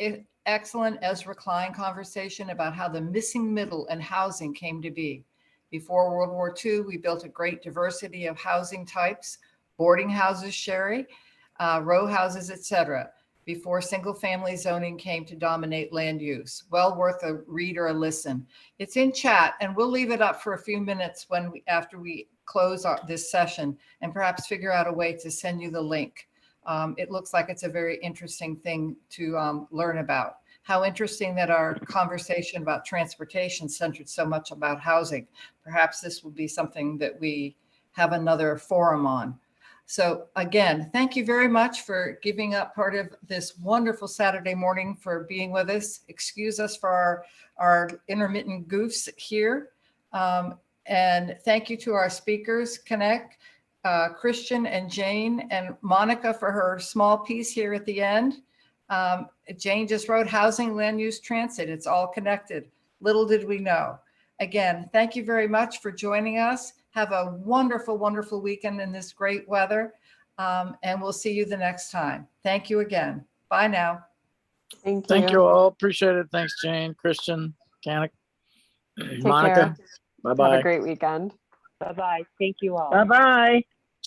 excellent Ezra Klein conversation about how the missing middle and housing came to be. Before World War II, we built a great diversity of housing types, boarding houses, Sherry, row houses, etc. Before single family zoning came to dominate land use. Well worth a read or a listen. It's in chat, and we'll leave it up for a few minutes after we close this session, and perhaps figure out a way to send you the link. It looks like it's a very interesting thing to learn about. How interesting that our conversation about transportation centered so much about housing. Perhaps this will be something that we have another forum on. So again, thank you very much for giving up part of this wonderful Saturday morning, for being with us. Excuse us for our intermittent goofs here. And thank you to our speakers, Connect, Christian and Jane, and Monica for her small piece here at the end. Jane just wrote housing, land use, transit. It's all connected. Little did we know. Again, thank you very much for joining us. Have a wonderful, wonderful weekend in this great weather. And we'll see you the next time. Thank you again. Bye now. Thank you all. Appreciate it. Thanks, Jane, Christian, Kanik, Take Monica. care. Bye-bye. Have a great weekend. Bye-bye. Thank you all. Bye-bye.